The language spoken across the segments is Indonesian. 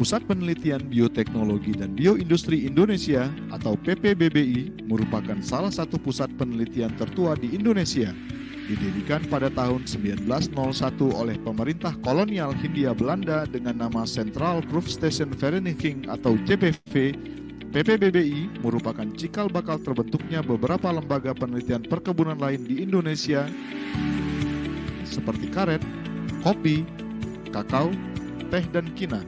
Pusat Penelitian Bioteknologi dan Bioindustri Indonesia atau PPBBI merupakan salah satu pusat penelitian tertua di Indonesia. Didirikan pada tahun 1901 oleh pemerintah kolonial Hindia Belanda dengan nama Central Proof Station Vereniging atau CPV, PPBBI merupakan cikal bakal terbentuknya beberapa lembaga penelitian perkebunan lain di Indonesia seperti karet, kopi, kakao, teh, dan kina.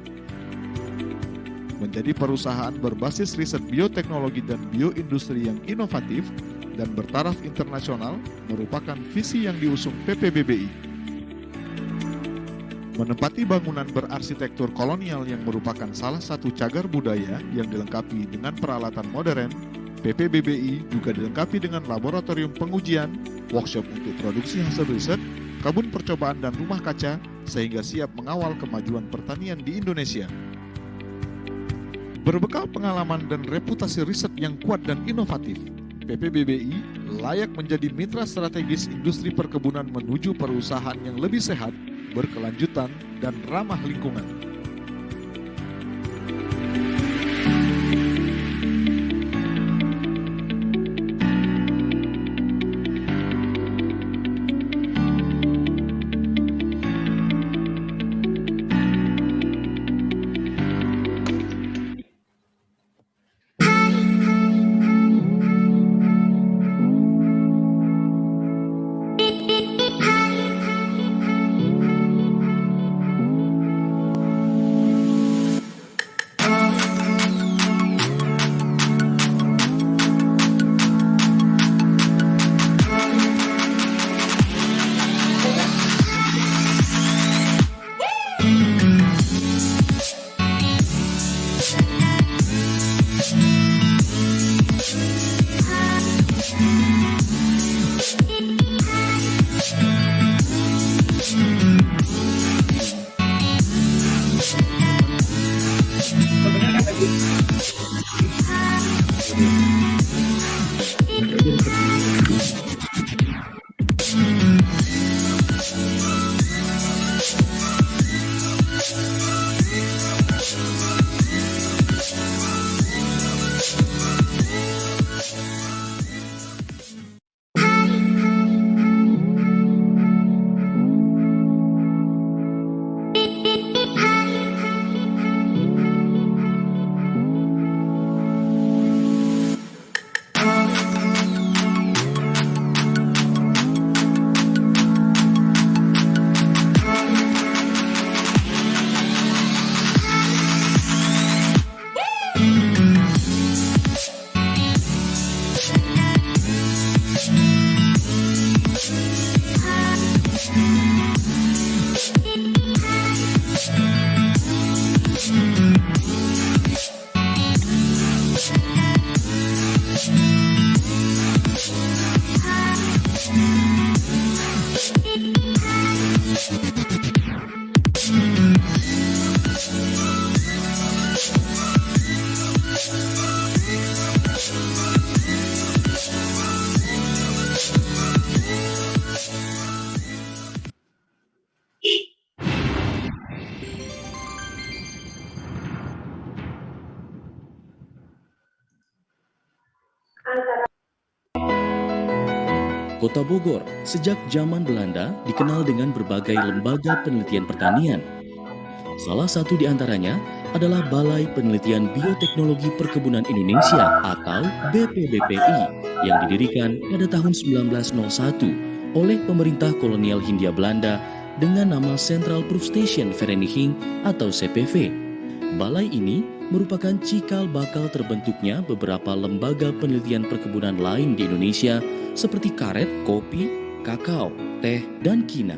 Menjadi perusahaan berbasis riset bioteknologi dan bioindustri yang inovatif dan bertaraf internasional merupakan visi yang diusung PPBBI. Menempati bangunan berarsitektur kolonial yang merupakan salah satu cagar budaya yang dilengkapi dengan peralatan modern, PPBBI juga dilengkapi dengan laboratorium pengujian, workshop untuk produksi hasil riset, kebun percobaan dan rumah kaca, sehingga siap mengawal kemajuan pertanian di Indonesia. Berbekal pengalaman dan reputasi riset yang kuat dan inovatif, PPBBI layak menjadi mitra strategis industri perkebunan menuju perusahaan yang lebih sehat, berkelanjutan, dan ramah lingkungan. Kota Bogor sejak zaman Belanda dikenal dengan berbagai lembaga penelitian pertanian. Salah satu di antaranya adalah Balai Penelitian Bioteknologi Perkebunan Indonesia atau BPBPI yang didirikan pada tahun 1901 oleh pemerintah kolonial Hindia Belanda dengan nama Central Proof Station Vereniging atau CPV. Balai ini merupakan cikal bakal terbentuknya beberapa lembaga penelitian perkebunan lain di Indonesia seperti karet, kopi, kakao, teh, dan kina.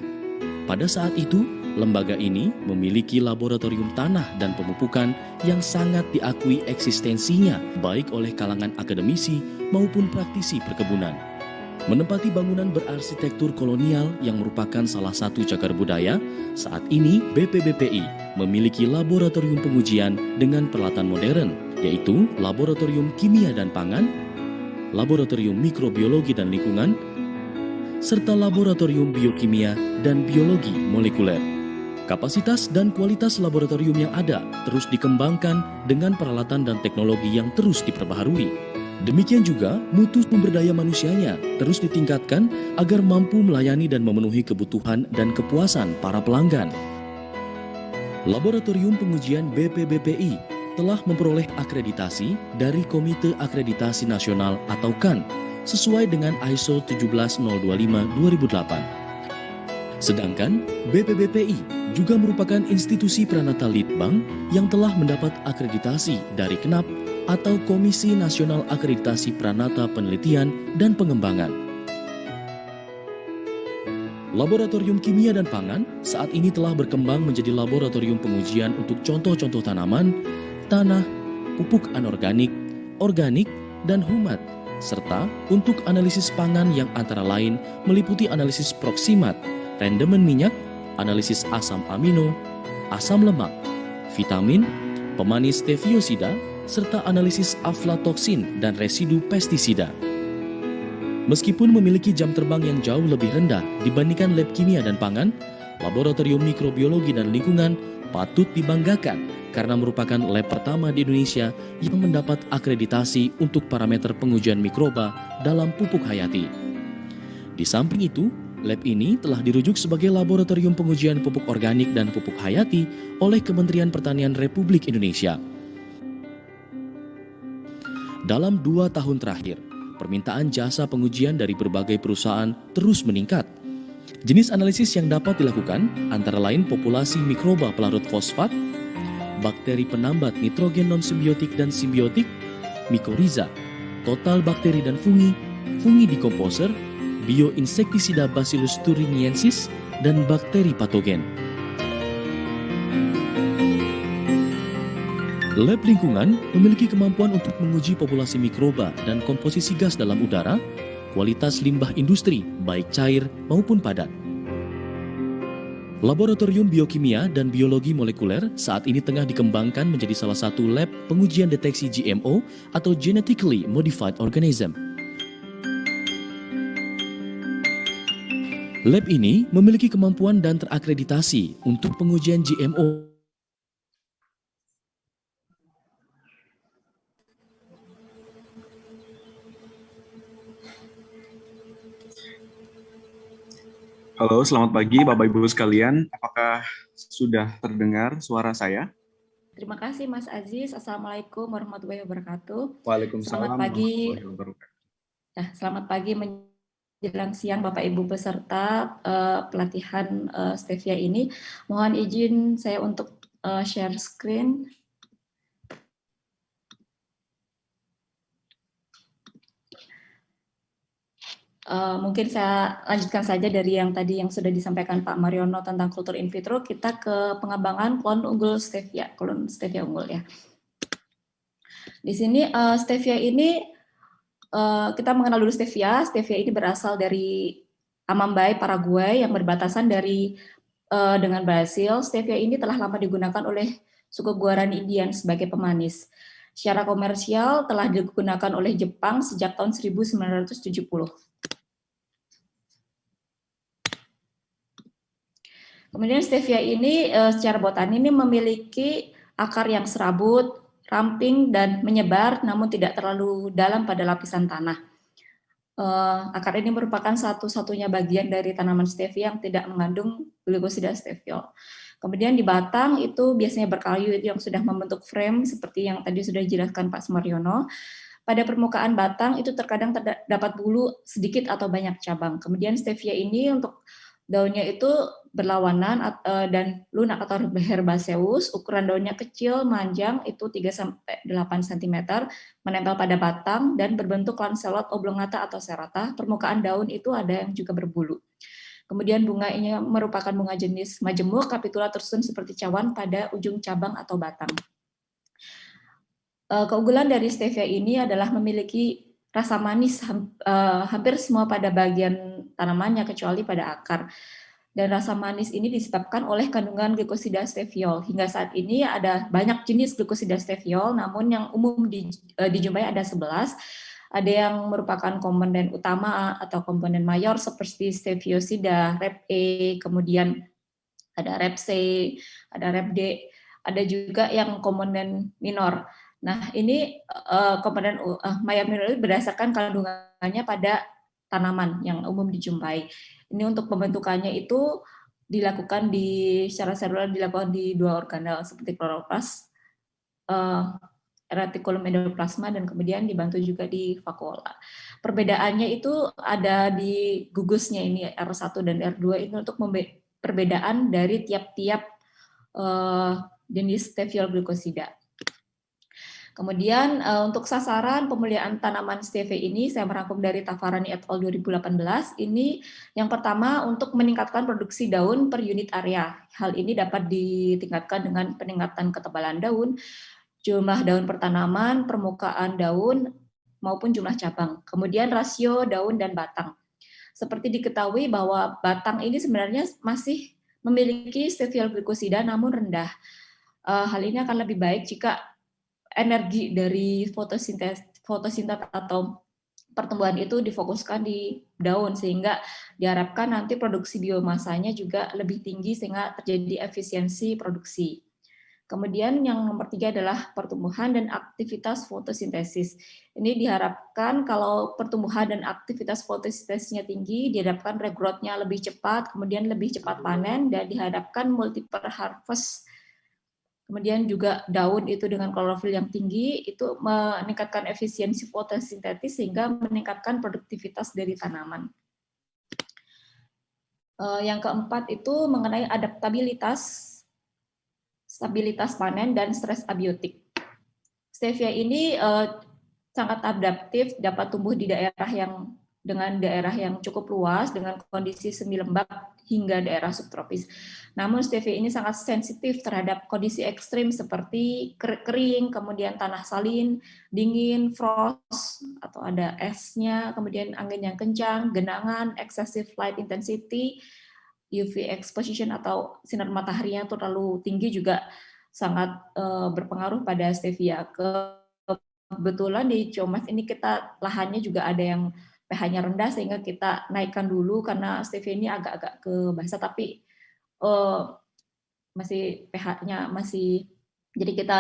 Pada saat itu, lembaga ini memiliki laboratorium tanah dan pemupukan yang sangat diakui eksistensinya baik oleh kalangan akademisi maupun praktisi perkebunan. Menempati bangunan berarsitektur kolonial yang merupakan salah satu cagar budaya, saat ini BPBPI memiliki laboratorium pengujian dengan peralatan modern, yaitu Laboratorium Kimia dan Pangan, Laboratorium Mikrobiologi dan Lingkungan, serta Laboratorium Biokimia dan Biologi Molekuler. Kapasitas dan kualitas laboratorium yang ada terus dikembangkan dengan peralatan dan teknologi yang terus diperbaharui. Demikian juga mutu sumber daya manusianya terus ditingkatkan agar mampu melayani dan memenuhi kebutuhan dan kepuasan para pelanggan. Laboratorium Pengujian BPBPI telah memperoleh akreditasi dari Komite Akreditasi Nasional atau KAN sesuai dengan ISO 17025-2008. Sedangkan BPBPI juga merupakan institusi Pranata Litbang yang telah mendapat akreditasi dari KNAP atau Komisi Nasional Akreditasi Pranata Penelitian dan Pengembangan. Laboratorium Kimia dan Pangan saat ini telah berkembang menjadi laboratorium pengujian untuk contoh-contoh tanaman, tanah, pupuk anorganik, organik, dan humat, serta untuk analisis pangan yang antara lain meliputi analisis proksimat, rendemen minyak, analisis asam amino, asam lemak, vitamin, pemanis stevioida, serta analisis aflatoksin dan residu pestisida. Meskipun memiliki jam terbang yang jauh lebih rendah dibandingkan lab kimia dan pangan, laboratorium mikrobiologi dan lingkungan patut dibanggakan karena merupakan lab pertama di Indonesia yang mendapat akreditasi untuk parameter pengujian mikroba dalam pupuk hayati. Di samping itu, lab ini telah dirujuk sebagai Laboratorium Pengujian Pupuk Organik dan Pupuk Hayati oleh Kementerian Pertanian Republik Indonesia. Dalam 2 tahun terakhir, permintaan jasa pengujian dari berbagai perusahaan terus meningkat. Jenis analisis yang dapat dilakukan antara lain populasi mikroba pelarut fosfat, bakteri penambat nitrogen non-simbiotik dan simbiotik, mikoriza, total bakteri dan fungi dekomposer, bioinsektisida Bacillus thuringiensis, dan bakteri patogen. Lab lingkungan memiliki kemampuan untuk menguji populasi mikroba dan komposisi gas dalam udara, kualitas limbah industri, baik cair maupun padat. Laboratorium Biokimia dan Biologi Molekuler saat ini tengah dikembangkan menjadi salah satu lab pengujian deteksi GMO atau Genetically Modified Organism. Lab ini memiliki kemampuan dan terakreditasi untuk pengujian GMO. Halo, selamat pagi Bapak Ibu sekalian. Apakah sudah terdengar suara saya? Terima kasih Mas Aziz. Assalamualaikum warahmatullahi wabarakatuh. Waalaikumsalam Selamat pagi. warahmatullahi wabarakatuh. Selamat pagi menjelang siang Bapak Ibu peserta pelatihan Stevia ini. Mohon izin saya untuk share screen. Mungkin saya lanjutkan saja dari yang tadi yang sudah disampaikan Pak Mariono tentang kultur in vitro, kita ke pengembangan klon stevia unggul ya. Di sini stevia ini kita mengenal dulu stevia. Stevia ini berasal dari Amambay, Paraguay yang berbatasan dengan Brasil. Stevia ini telah lama digunakan oleh suku Guarani Indian sebagai pemanis. Secara komersial telah digunakan oleh Jepang sejak tahun 1970. Kemudian stevia ini secara botani ini memiliki akar yang serabut, ramping, dan menyebar, namun tidak terlalu dalam pada lapisan tanah. Akar ini merupakan satu-satunya bagian dari tanaman stevia yang tidak mengandung glikosida steviol. Kemudian di batang itu biasanya berkayu yang sudah membentuk frame seperti yang tadi sudah dijelaskan Pak Sumaryono. Pada permukaan batang itu terkadang terdapat bulu sedikit atau banyak cabang. Kemudian stevia ini untuk daunnya itu berlawanan dan lunak atau herbaceous, ukuran daunnya kecil, manjang, itu 3-8 cm, menempel pada batang dan berbentuk lancelot oblongata atau serata. Permukaan daun itu ada yang juga berbulu. Kemudian bunganya merupakan bunga jenis majemuk, kapitula tersusun seperti cawan pada ujung cabang atau batang. Keunggulan dari stevia ini adalah memiliki rasa manis hampir semua pada bagian tanamannya kecuali pada akar. Dan rasa manis ini disebabkan oleh kandungan glikosida steviol. Hingga saat ini ada banyak jenis glikosida steviol, namun yang umum dijumpai ada 11. Ada yang merupakan komponen utama atau komponen mayor seperti steviosida, Rep E, kemudian ada rep C, ada rep D, ada juga yang komponen minor. Nah, ini komponen mayat minor berdasarkan kandungannya pada tanaman yang umum dijumpai. Ini untuk pembentukannya itu dilakukan secara seluler dilakukan di 2 organel seperti kloroplas, retikulum endoplasma, dan kemudian dibantu juga di vakuola. Perbedaannya itu ada di gugusnya ini R1 dan R2 ini untuk perbedaan dari tiap-tiap jenis stevia glukosida. Kemudian untuk sasaran pemuliaan tanaman stevia ini saya merangkum dari Tafarani et al. 2018. Ini yang pertama untuk meningkatkan produksi daun per unit area. Hal ini dapat ditingkatkan dengan peningkatan ketebalan daun, jumlah daun per tanaman, permukaan daun, maupun jumlah cabang. Kemudian rasio daun dan batang. Seperti diketahui bahwa batang ini sebenarnya masih memiliki stevia glukosida namun rendah. Hal ini akan lebih baik jika energi dari fotosintesis atau pertumbuhan itu difokuskan di daun, sehingga diharapkan nanti produksi biomasanya juga lebih tinggi sehingga terjadi efisiensi produksi. Kemudian yang nomor 3 adalah pertumbuhan dan aktivitas fotosintesis. Ini diharapkan kalau pertumbuhan dan aktivitas fotosintesisnya tinggi, diharapkan regrowth-nya lebih cepat, kemudian lebih cepat panen, dan diharapkan multiple harvest. Kemudian juga daun itu dengan klorofil yang tinggi itu meningkatkan efisiensi fotosintesis sehingga meningkatkan produktivitas dari tanaman. Yang keempat itu mengenai stabilitas panen dan stres abiotik. Stevia ini sangat adaptif, dapat tumbuh di daerah yang cukup luas dengan kondisi semi lembab hingga daerah subtropis. Namun stevia ini sangat sensitif terhadap kondisi ekstrim seperti kering, kemudian tanah salin, dingin, frost atau ada esnya, kemudian angin yang kencang, genangan, excessive light intensity, UV exposition atau sinar mataharinya terlalu tinggi juga sangat berpengaruh pada stevia. Kebetulan di Ciamis ini lahannya juga ada yang pH-nya rendah sehingga kita naikkan dulu karena stevia ini agak-agak ke basah tapi masih pH-nya masih, jadi kita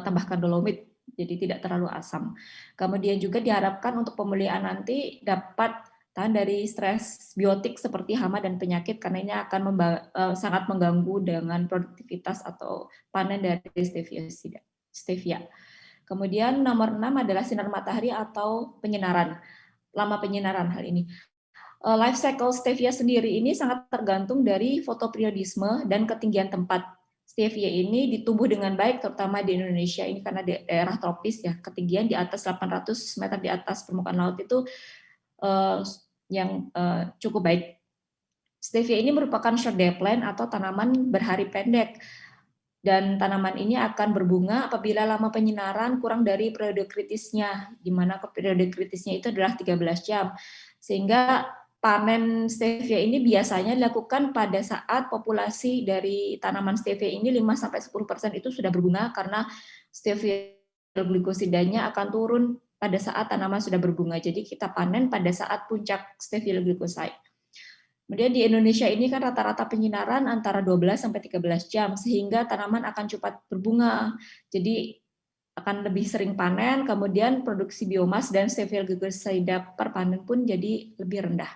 tambahkan dolomit jadi tidak terlalu asam. Kemudian juga diharapkan untuk pemulihan nanti dapat tahan dari stres biotik seperti hama dan penyakit karena ini akan sangat mengganggu dengan produktivitas atau panen dari stevia. Kemudian nomor 6 adalah sinar matahari atau penyinaran. Lama penyinaran hal ini. Life cycle stevia sendiri ini sangat tergantung dari fotoperiodisme dan ketinggian tempat. Stevia ini ditumbuh dengan baik terutama di Indonesia ini karena daerah tropis ya, ketinggian di atas 800 meter di atas permukaan laut itu yang cukup baik. Stevia ini merupakan short day plant atau tanaman berhari pendek. Dan tanaman ini akan berbunga apabila lama penyinaran kurang dari periode kritisnya, di mana periode kritisnya itu adalah 13 jam. Sehingga panen stevia ini biasanya dilakukan pada saat populasi dari tanaman stevia ini 5-10% itu sudah berbunga karena stevia glukosidanya akan turun pada saat tanaman sudah berbunga. Jadi kita panen pada saat puncak stevia glucoside. Kemudian di Indonesia ini kan rata-rata penyinaran antara 12-13 jam, sehingga tanaman akan cepat berbunga. Jadi akan lebih sering panen, kemudian produksi biomas dan stevia glucosida per panen pun jadi lebih rendah.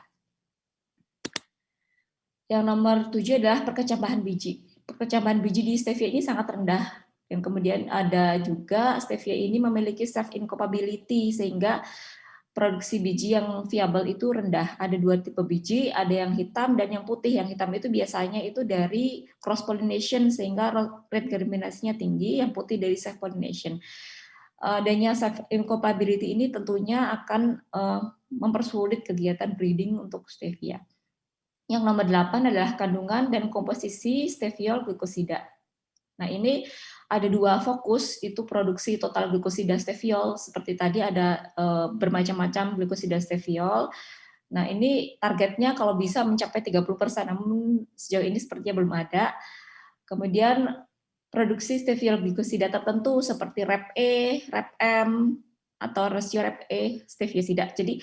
Yang nomor 7 adalah perkecambahan biji. Perkecambahan biji di stevia ini sangat rendah. Dan kemudian ada juga stevia ini memiliki self-incubability, sehingga produksi biji yang viabel itu rendah. Ada 2 tipe biji, ada yang hitam dan yang putih. Yang hitam itu biasanya itu dari cross pollination sehingga rate germinasinya tinggi, yang putih dari self pollination. Adanya self incubability ini tentunya akan mempersulit kegiatan breeding untuk stevia. Yang nomor 8 adalah kandungan dan komposisi steviol glucosida. Nah, ini ada 2 fokus, itu produksi total glukosida steviol, seperti tadi ada bermacam-macam glukosida steviol. Nah, ini targetnya kalau bisa mencapai 30%, namun sejauh ini sepertinya belum ada. Kemudian produksi steviol glukosida tertentu seperti rep E, rep M, atau rasio rep E steviosida. Jadi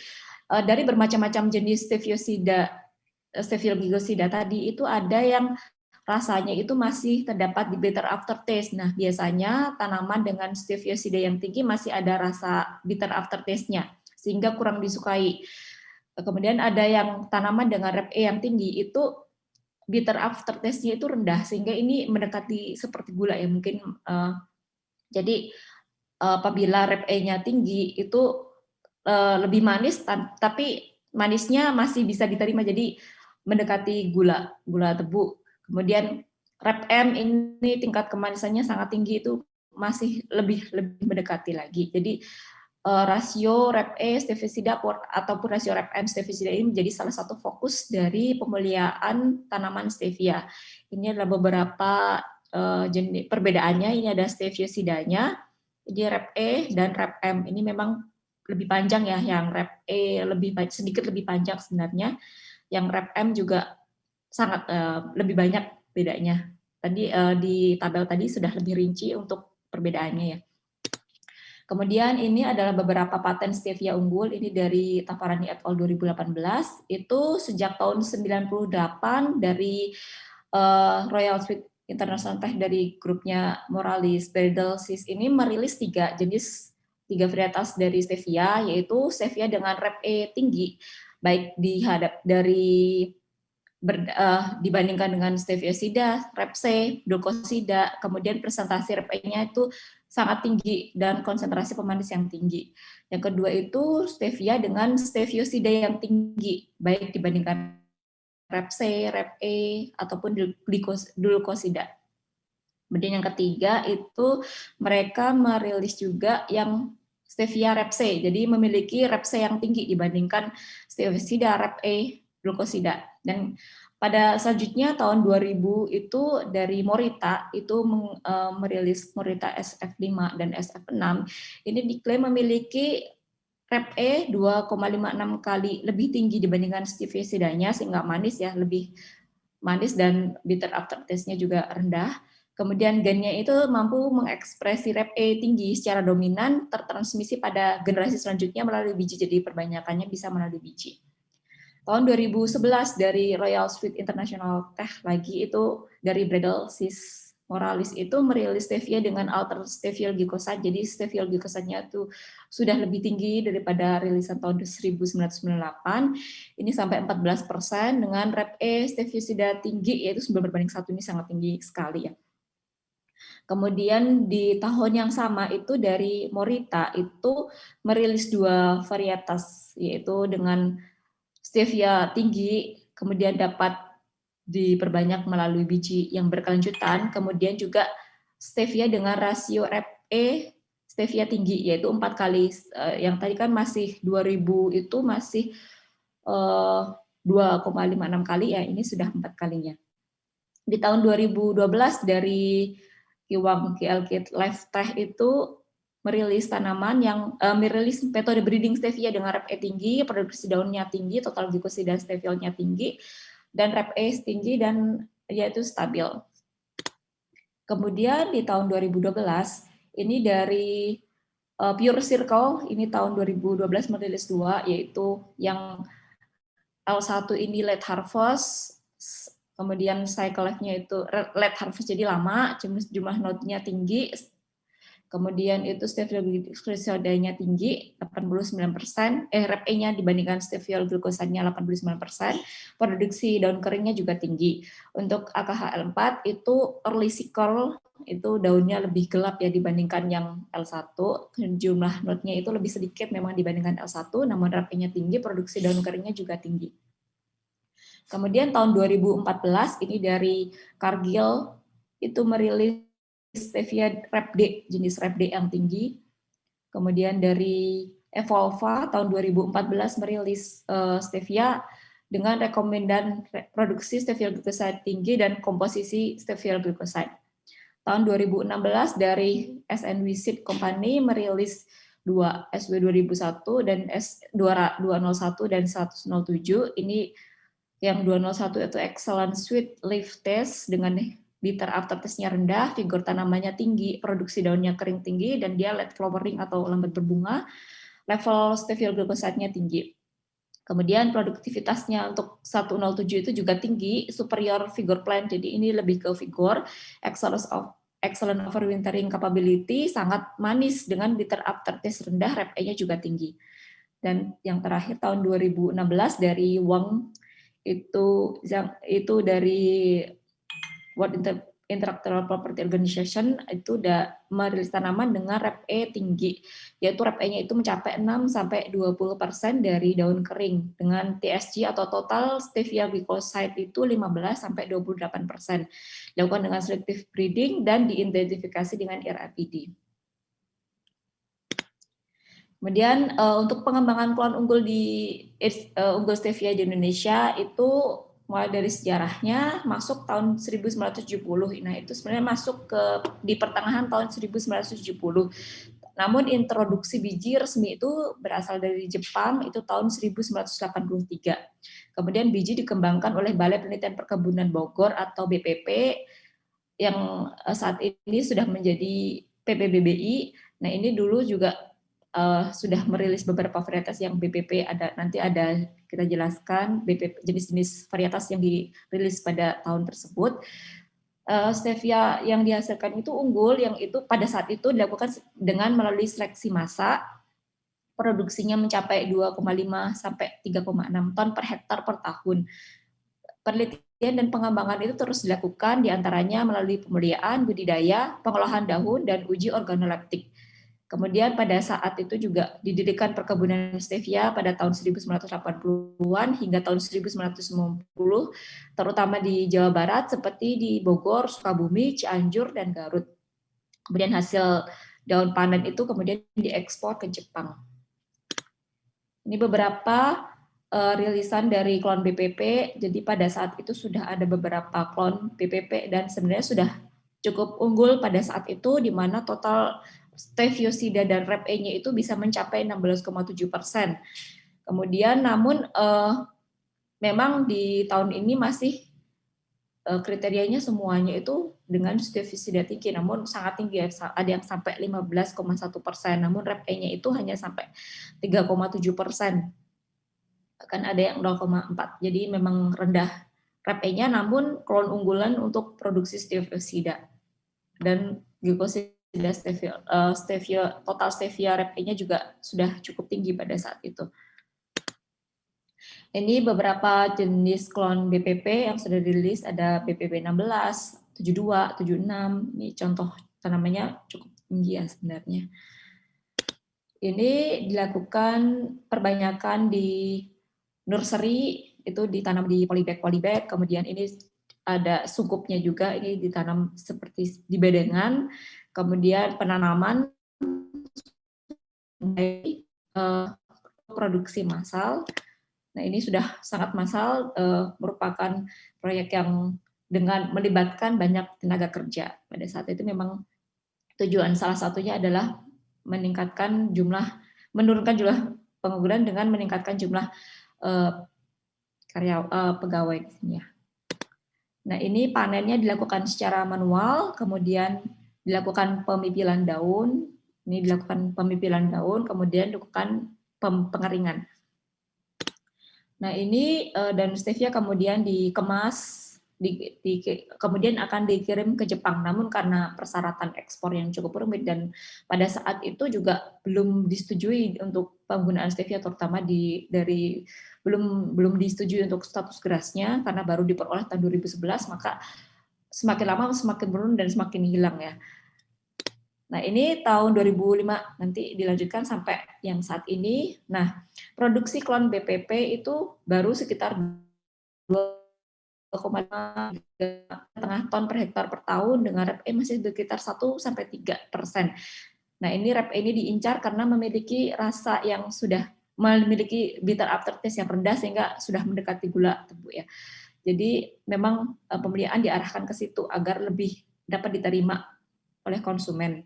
dari bermacam-macam jenis steviol glukosida tadi itu ada yang rasanya itu masih terdapat di bitter aftertaste. Nah, biasanya tanaman dengan Steviosidea yang tinggi masih ada rasa bitter aftertaste-nya, sehingga kurang disukai. Kemudian ada yang tanaman dengan Rep E yang tinggi, itu bitter aftertaste-nya itu rendah, sehingga ini mendekati seperti gula ya mungkin. Jadi apabila Rep E-nya tinggi itu lebih manis, tapi manisnya masih bisa diterima, jadi mendekati gula tebu. Kemudian Rep M ini tingkat kemanisannya sangat tinggi, itu masih lebih mendekati lagi. Jadi rasio Rep E Stevicida ataupun rasio Rep M Stevicida ini menjadi salah satu fokus dari pemuliaan tanaman stevia. Ini adalah beberapa jenis perbedaannya. Ini ada Steviosidanya, jadi Rep E dan Rep M ini memang lebih panjang ya. Yang Rep E sedikit lebih panjang sebenarnya. Yang Rep M juga sangat lebih banyak bedanya. Tadi di tabel tadi sudah lebih rinci untuk perbedaannya ya. Kemudian ini adalah beberapa paten stevia unggul, ini dari Tafarani et al. 2018, itu sejak tahun 98 dari Royal Sweet International Tech dari grupnya Moralis Bredelsis ini merilis 3 varietas dari stevia, yaitu stevia dengan Rep E tinggi, baik dibandingkan dengan Steviosida, Rep C, Dulcosida, kemudian presentasi Rep E-nya itu sangat tinggi dan konsentrasi pemanis yang tinggi. Yang kedua itu stevia dengan Steviosida yang tinggi, baik dibandingkan Rep C, Rep E, ataupun Dulcosida. Kemudian yang ketiga itu mereka merilis juga yang stevia Rep C, jadi memiliki Rep C yang tinggi dibandingkan Steviosida, Rep E, Dulcosida. Dan pada selanjutnya tahun 2000 itu dari Morita itu merilis Morita SF5 dan SF6, ini diklaim memiliki Rep E 2,56 kali lebih tinggi dibandingkan Steviosidanya, sehingga manis ya, lebih manis dan bitter aftertaste-nya juga rendah. Kemudian gennya itu mampu mengekspresi Rep E tinggi secara dominan, tertransmisi pada generasi selanjutnya melalui biji, jadi perbanyakannya bisa melalui biji. Tahun 2011 dari Royal Sweet International Tech lagi, itu dari Bredelsis Moralis itu merilis stevia dengan alter steviol glycoside, jadi steviol glycoside-nya itu sudah lebih tinggi daripada rilisan tahun 1998, ini sampai 14% dengan Rep E Steviosida tinggi, yaitu 9/1, ini sangat tinggi sekali ya. Kemudian di tahun yang sama itu dari Morita itu merilis 2 varietas, yaitu dengan stevia tinggi, kemudian dapat diperbanyak melalui biji yang berkelanjutan, kemudian juga stevia dengan rasio Rep E stevia tinggi, yaitu 4 kali. Yang tadi kan masih 2000 itu masih 2,56 kali ya, ini sudah 4 kalinya. Di tahun 2012 dari Kiwang KLK Life Tech itu merilis tanaman yang merilis metode breeding stevia dengan Rep E tinggi, produksi daunnya tinggi, total glikosida steviolnya tinggi, dan Rep E tinggi dan yaitu stabil. Kemudian di tahun 2012 ini dari Pure Circle, ini tahun 2012 merilis 2, yaitu yang L1 ini late harvest, kemudian cycle life-nya itu late harvest jadi lama, jumlah node-nya tinggi, kemudian itu steviol glycosidanya tinggi 89%, Rep E-nya dibandingkan steviol glucosanya 89%, produksi daun keringnya juga tinggi. Untuk AKHL4 itu early cycle, itu daunnya lebih gelap ya dibandingkan yang L1, jumlah node-nya itu lebih sedikit memang dibandingkan L1, namun Rep E-nya tinggi, produksi daun keringnya juga tinggi. Kemudian tahun 2014 ini dari Cargill itu merilis stevia Rep D, jenis Rep D yang tinggi. Kemudian dari Evolva tahun 2014 merilis stevia dengan rekomendan produksi steviol glycoside tinggi dan komposisi steviol glycoside. Tahun 2016 dari SNW Seed Company merilis 2 SW 2001 dan S201 dan 107. Ini yang 201 itu excellent sweet leaf test dengan bitter aftertaste-nya rendah, figur tanamannya tinggi, produksi daunnya kering tinggi, dan dia late flowering atau lambat berbunga, level steviol glycoside-nya tinggi. Kemudian produktivitasnya untuk 107 itu juga tinggi, superior vigor plant, jadi ini lebih ke vigor, excellent overwintering capability, sangat manis dengan bitter aftertaste rendah, RAP-nya juga tinggi. Dan yang terakhir tahun 2016 dari Wang itu dari World Intellectual Property Organization itu udah merilis tanaman dengan RAP-E tinggi, yaitu RAP-E-nya itu mencapai 6-20% dari daun kering, dengan TSG atau total stevia glycoside itu 15-28%, dilakukan dengan selective breeding dan diidentifikasi dengan RAPD. Kemudian untuk pengembangan klon unggul unggul stevia di Indonesia itu mulai dari sejarahnya masuk tahun 1970. Nah, itu sebenarnya masuk di pertengahan tahun 1970. Namun introduksi biji resmi itu berasal dari Jepang itu tahun 1983. Kemudian biji dikembangkan oleh Balai Penelitian Perkebunan Bogor atau BPP yang saat ini sudah menjadi PPBBI. Nah, ini dulu juga sudah merilis beberapa varietas yang BPP nanti kita jelaskan BPP jenis-jenis varietas yang dirilis pada tahun tersebut. Stevia yang dihasilkan itu unggul, yang itu pada saat itu dilakukan dengan melalui seleksi massa, produksinya mencapai 2,5 sampai 3,6 ton per hektar per tahun. Penelitian dan pengembangan itu terus dilakukan diantaranya melalui pemeliharaan, budidaya, pengolahan daun, dan uji organoleptik. Kemudian pada saat itu juga didirikan perkebunan stevia pada tahun 1980-an hingga tahun 1990, terutama di Jawa Barat seperti di Bogor, Sukabumi, Cianjur, dan Garut. Kemudian hasil daun panen itu kemudian diekspor ke Jepang. Ini beberapa rilisan dari klon BPP, jadi pada saat itu sudah ada beberapa klon BPP dan sebenarnya sudah cukup unggul pada saat itu, di mana total steviosida dan RAP-E-nya itu bisa mencapai 16,7%. Kemudian namun memang di tahun ini masih kriterianya semuanya itu dengan steviosida tinggi, namun sangat tinggi, ada yang sampai 15,1%, namun RAP-E-nya itu hanya sampai 3,7%. Bahkan ada yang 0,4. Jadi memang rendah RAP-E-nya, namun klon unggulan untuk produksi steviosida dan glikosida total stevia RAP-E-nya juga sudah cukup tinggi pada saat itu. Ini beberapa jenis klon BPP yang sudah dirilis, ada BPP 16, 72, 76. Ini contoh tanamannya cukup tinggi ya sebenarnya. Ini dilakukan perbanyakan di nursery, itu ditanam di polybag, kemudian ini ada sungkupnya juga, ini ditanam seperti di bedengan, kemudian penanaman produksi massal. Nah, ini sudah sangat massal, merupakan proyek yang dengan melibatkan banyak tenaga kerja. Pada saat itu memang tujuan salah satunya adalah menurunkan jumlah pengangguran dengan meningkatkan jumlah pegawai di sini ya. Nah, ini panennya dilakukan secara manual, kemudian dilakukan pemipilan daun, kemudian dilakukan pengeringan. Nah, ini daun stevia kemudian dikemas, kemudian akan dikirim ke Jepang. Namun karena persyaratan ekspor yang cukup rumit dan pada saat itu juga belum disetujui untuk penggunaan stevia, terutama belum disetujui untuk status gerasnya karena baru diperoleh tahun 2011, maka semakin lama semakin menurun dan semakin hilang ya. Nah, ini tahun 2005 nanti dilanjutkan sampai yang saat ini. Nah, produksi klon BPP itu baru sekitar 2,5 ton per hektar per tahun dengan RAP-E masih sekitar 1-3%. Nah, ini RAP-E ini diincar karena memiliki rasa yang sudah memiliki bitter aftertaste yang rendah sehingga sudah mendekati gula tebu ya. Jadi memang pemeliharaan diarahkan ke situ agar lebih dapat diterima oleh konsumen.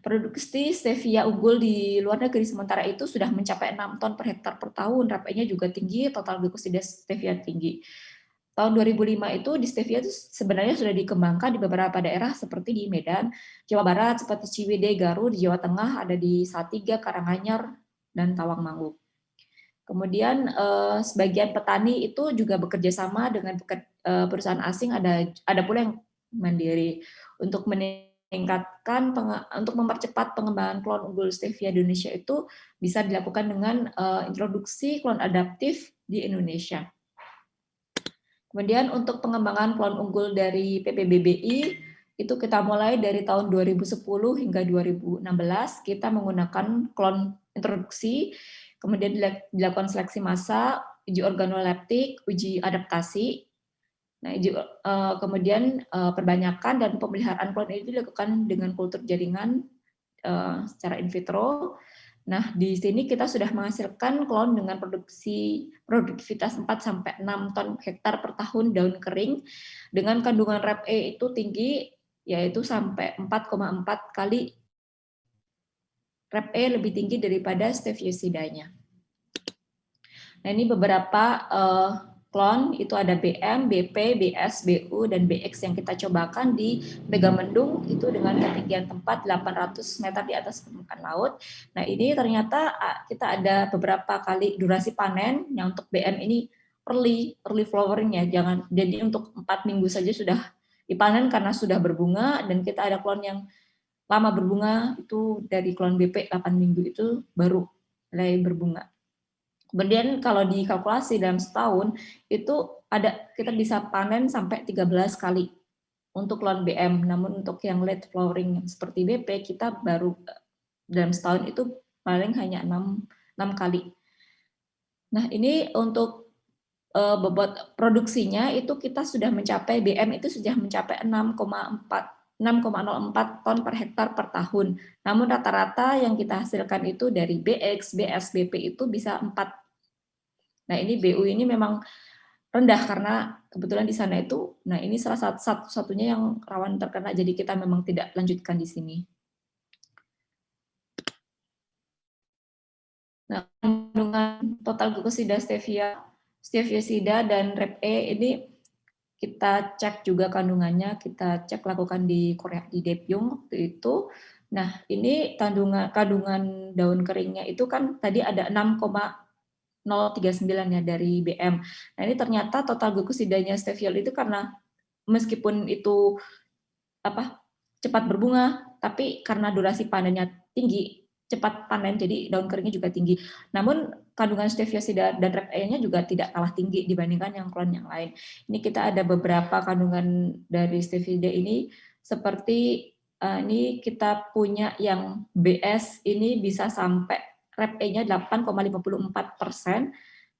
Produksi stevia unggul di luar negeri sementara itu sudah mencapai 6 ton per hektar per tahun, RAP-E-nya juga tinggi, total glikosida stevia tinggi. Tahun 2005 itu di stevia itu sebenarnya sudah dikembangkan di beberapa daerah seperti di Medan, Jawa Barat, seperti Ciwidey, Garut, di Jawa Tengah, ada di Salatiga, Karanganyar, dan Tawangmangu. Kemudian sebagian petani itu juga bekerja sama dengan perusahaan asing, ada pula yang mandiri untuk untuk mempercepat pengembangan klon unggul stevia di Indonesia itu bisa dilakukan dengan introduksi klon adaptif di Indonesia. Kemudian untuk pengembangan klon unggul dari PPBBI itu kita mulai dari tahun 2010 hingga 2016 kita menggunakan klon introduksi, kemudian dilakukan seleksi massa, uji organoleptik, uji adaptasi. Nah, kemudian perbanyakan dan pemeliharaan klon itu dilakukan dengan kultur jaringan secara in vitro. Nah, di sini kita sudah menghasilkan klon dengan produktivitas 4-6 ton hektar per tahun daun kering dengan kandungan RAP-E itu tinggi, yaitu sampai 4,4 kali RAP-E lebih tinggi daripada steviosidanya. Nah, ini beberapa klon, itu ada BM, BP, BS, BU, dan BX yang kita cobakan di Megamendung itu dengan ketinggian tempat 800 meter di atas permukaan laut. Nah, ini ternyata kita ada beberapa kali durasi panen yang untuk BM ini early flowering ya, jadi untuk 4 minggu saja sudah dipanen karena sudah berbunga, dan kita ada klon yang lama berbunga itu dari klon BP 8 minggu itu baru mulai berbunga. Kemudian kalau dikalkulasi dalam setahun itu kita bisa panen sampai 13 kali untuk klon BM. Namun untuk yang late flowering seperti BP kita baru dalam setahun itu paling hanya 6 kali. Nah, ini untuk bobot produksinya itu kita sudah mencapai BM itu sudah mencapai 6,04 ton per hektar per tahun. Namun rata-rata yang kita hasilkan itu dari BX, BS, BP itu bisa 4. Nah, ini BU ini memang rendah karena kebetulan di sana itu, nah ini salah satu-satunya yang rawan terkena, jadi kita memang tidak lanjutkan di sini. Nah, kandungan total glukosida steviosida dan RAP-E ini kita cek juga kandungannya, kita cek lakukan di Korea di Daepyung waktu itu. Nah, ini kandungan daun keringnya itu kan tadi ada 0,39 ya dari BM. Nah, ini ternyata total glukosidanya steviol itu karena meskipun itu cepat berbunga, tapi karena durasi panennya tinggi, cepat panen, jadi daun keringnya juga tinggi. Namun kandungan steviosida dan RAP-E-nya juga tidak kalah tinggi dibandingkan yang klon yang lain. Ini kita ada beberapa kandungan dari stevia ini seperti ini kita punya yang BS ini bisa sampai RAP-E-nya 8,54%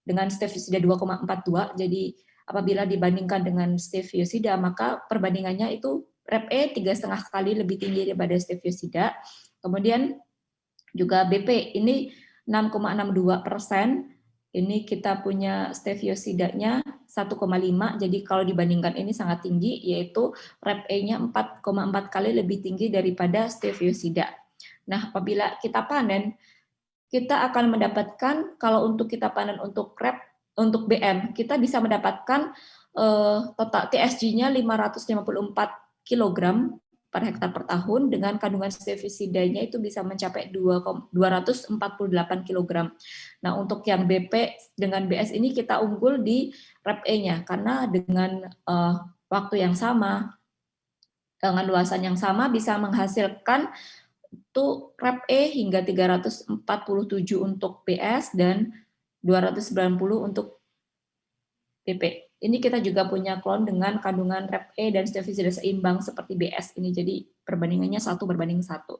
dengan steviosida 2,42. Jadi apabila dibandingkan dengan steviosida, maka perbandingannya itu RAP-E 3,5 kali lebih tinggi daripada steviosida. Kemudian juga BP ini 6,62%. Ini kita punya steviosidanya 1,5. Jadi kalau dibandingkan ini sangat tinggi, yaitu RAP-E-nya 4,4 kali lebih tinggi daripada steviosida. Nah, apabila kita panen, kita akan mendapatkan, kalau untuk kita panen untuk untuk BM, kita bisa mendapatkan total TSG-nya 554 kg per hektar per tahun, dengan kandungan steviosidanya itu bisa mencapai 248 kg. Nah, untuk yang BP dengan BS ini kita unggul di RAP-E-nya, karena dengan waktu yang sama, dengan luasan yang sama bisa menghasilkan itu RAP-E hingga 347 untuk BS dan 290 untuk BP. Ini kita juga punya klon dengan kandungan RAP-E dan steviosida seimbang seperti BS ini, jadi perbandingannya 1:1.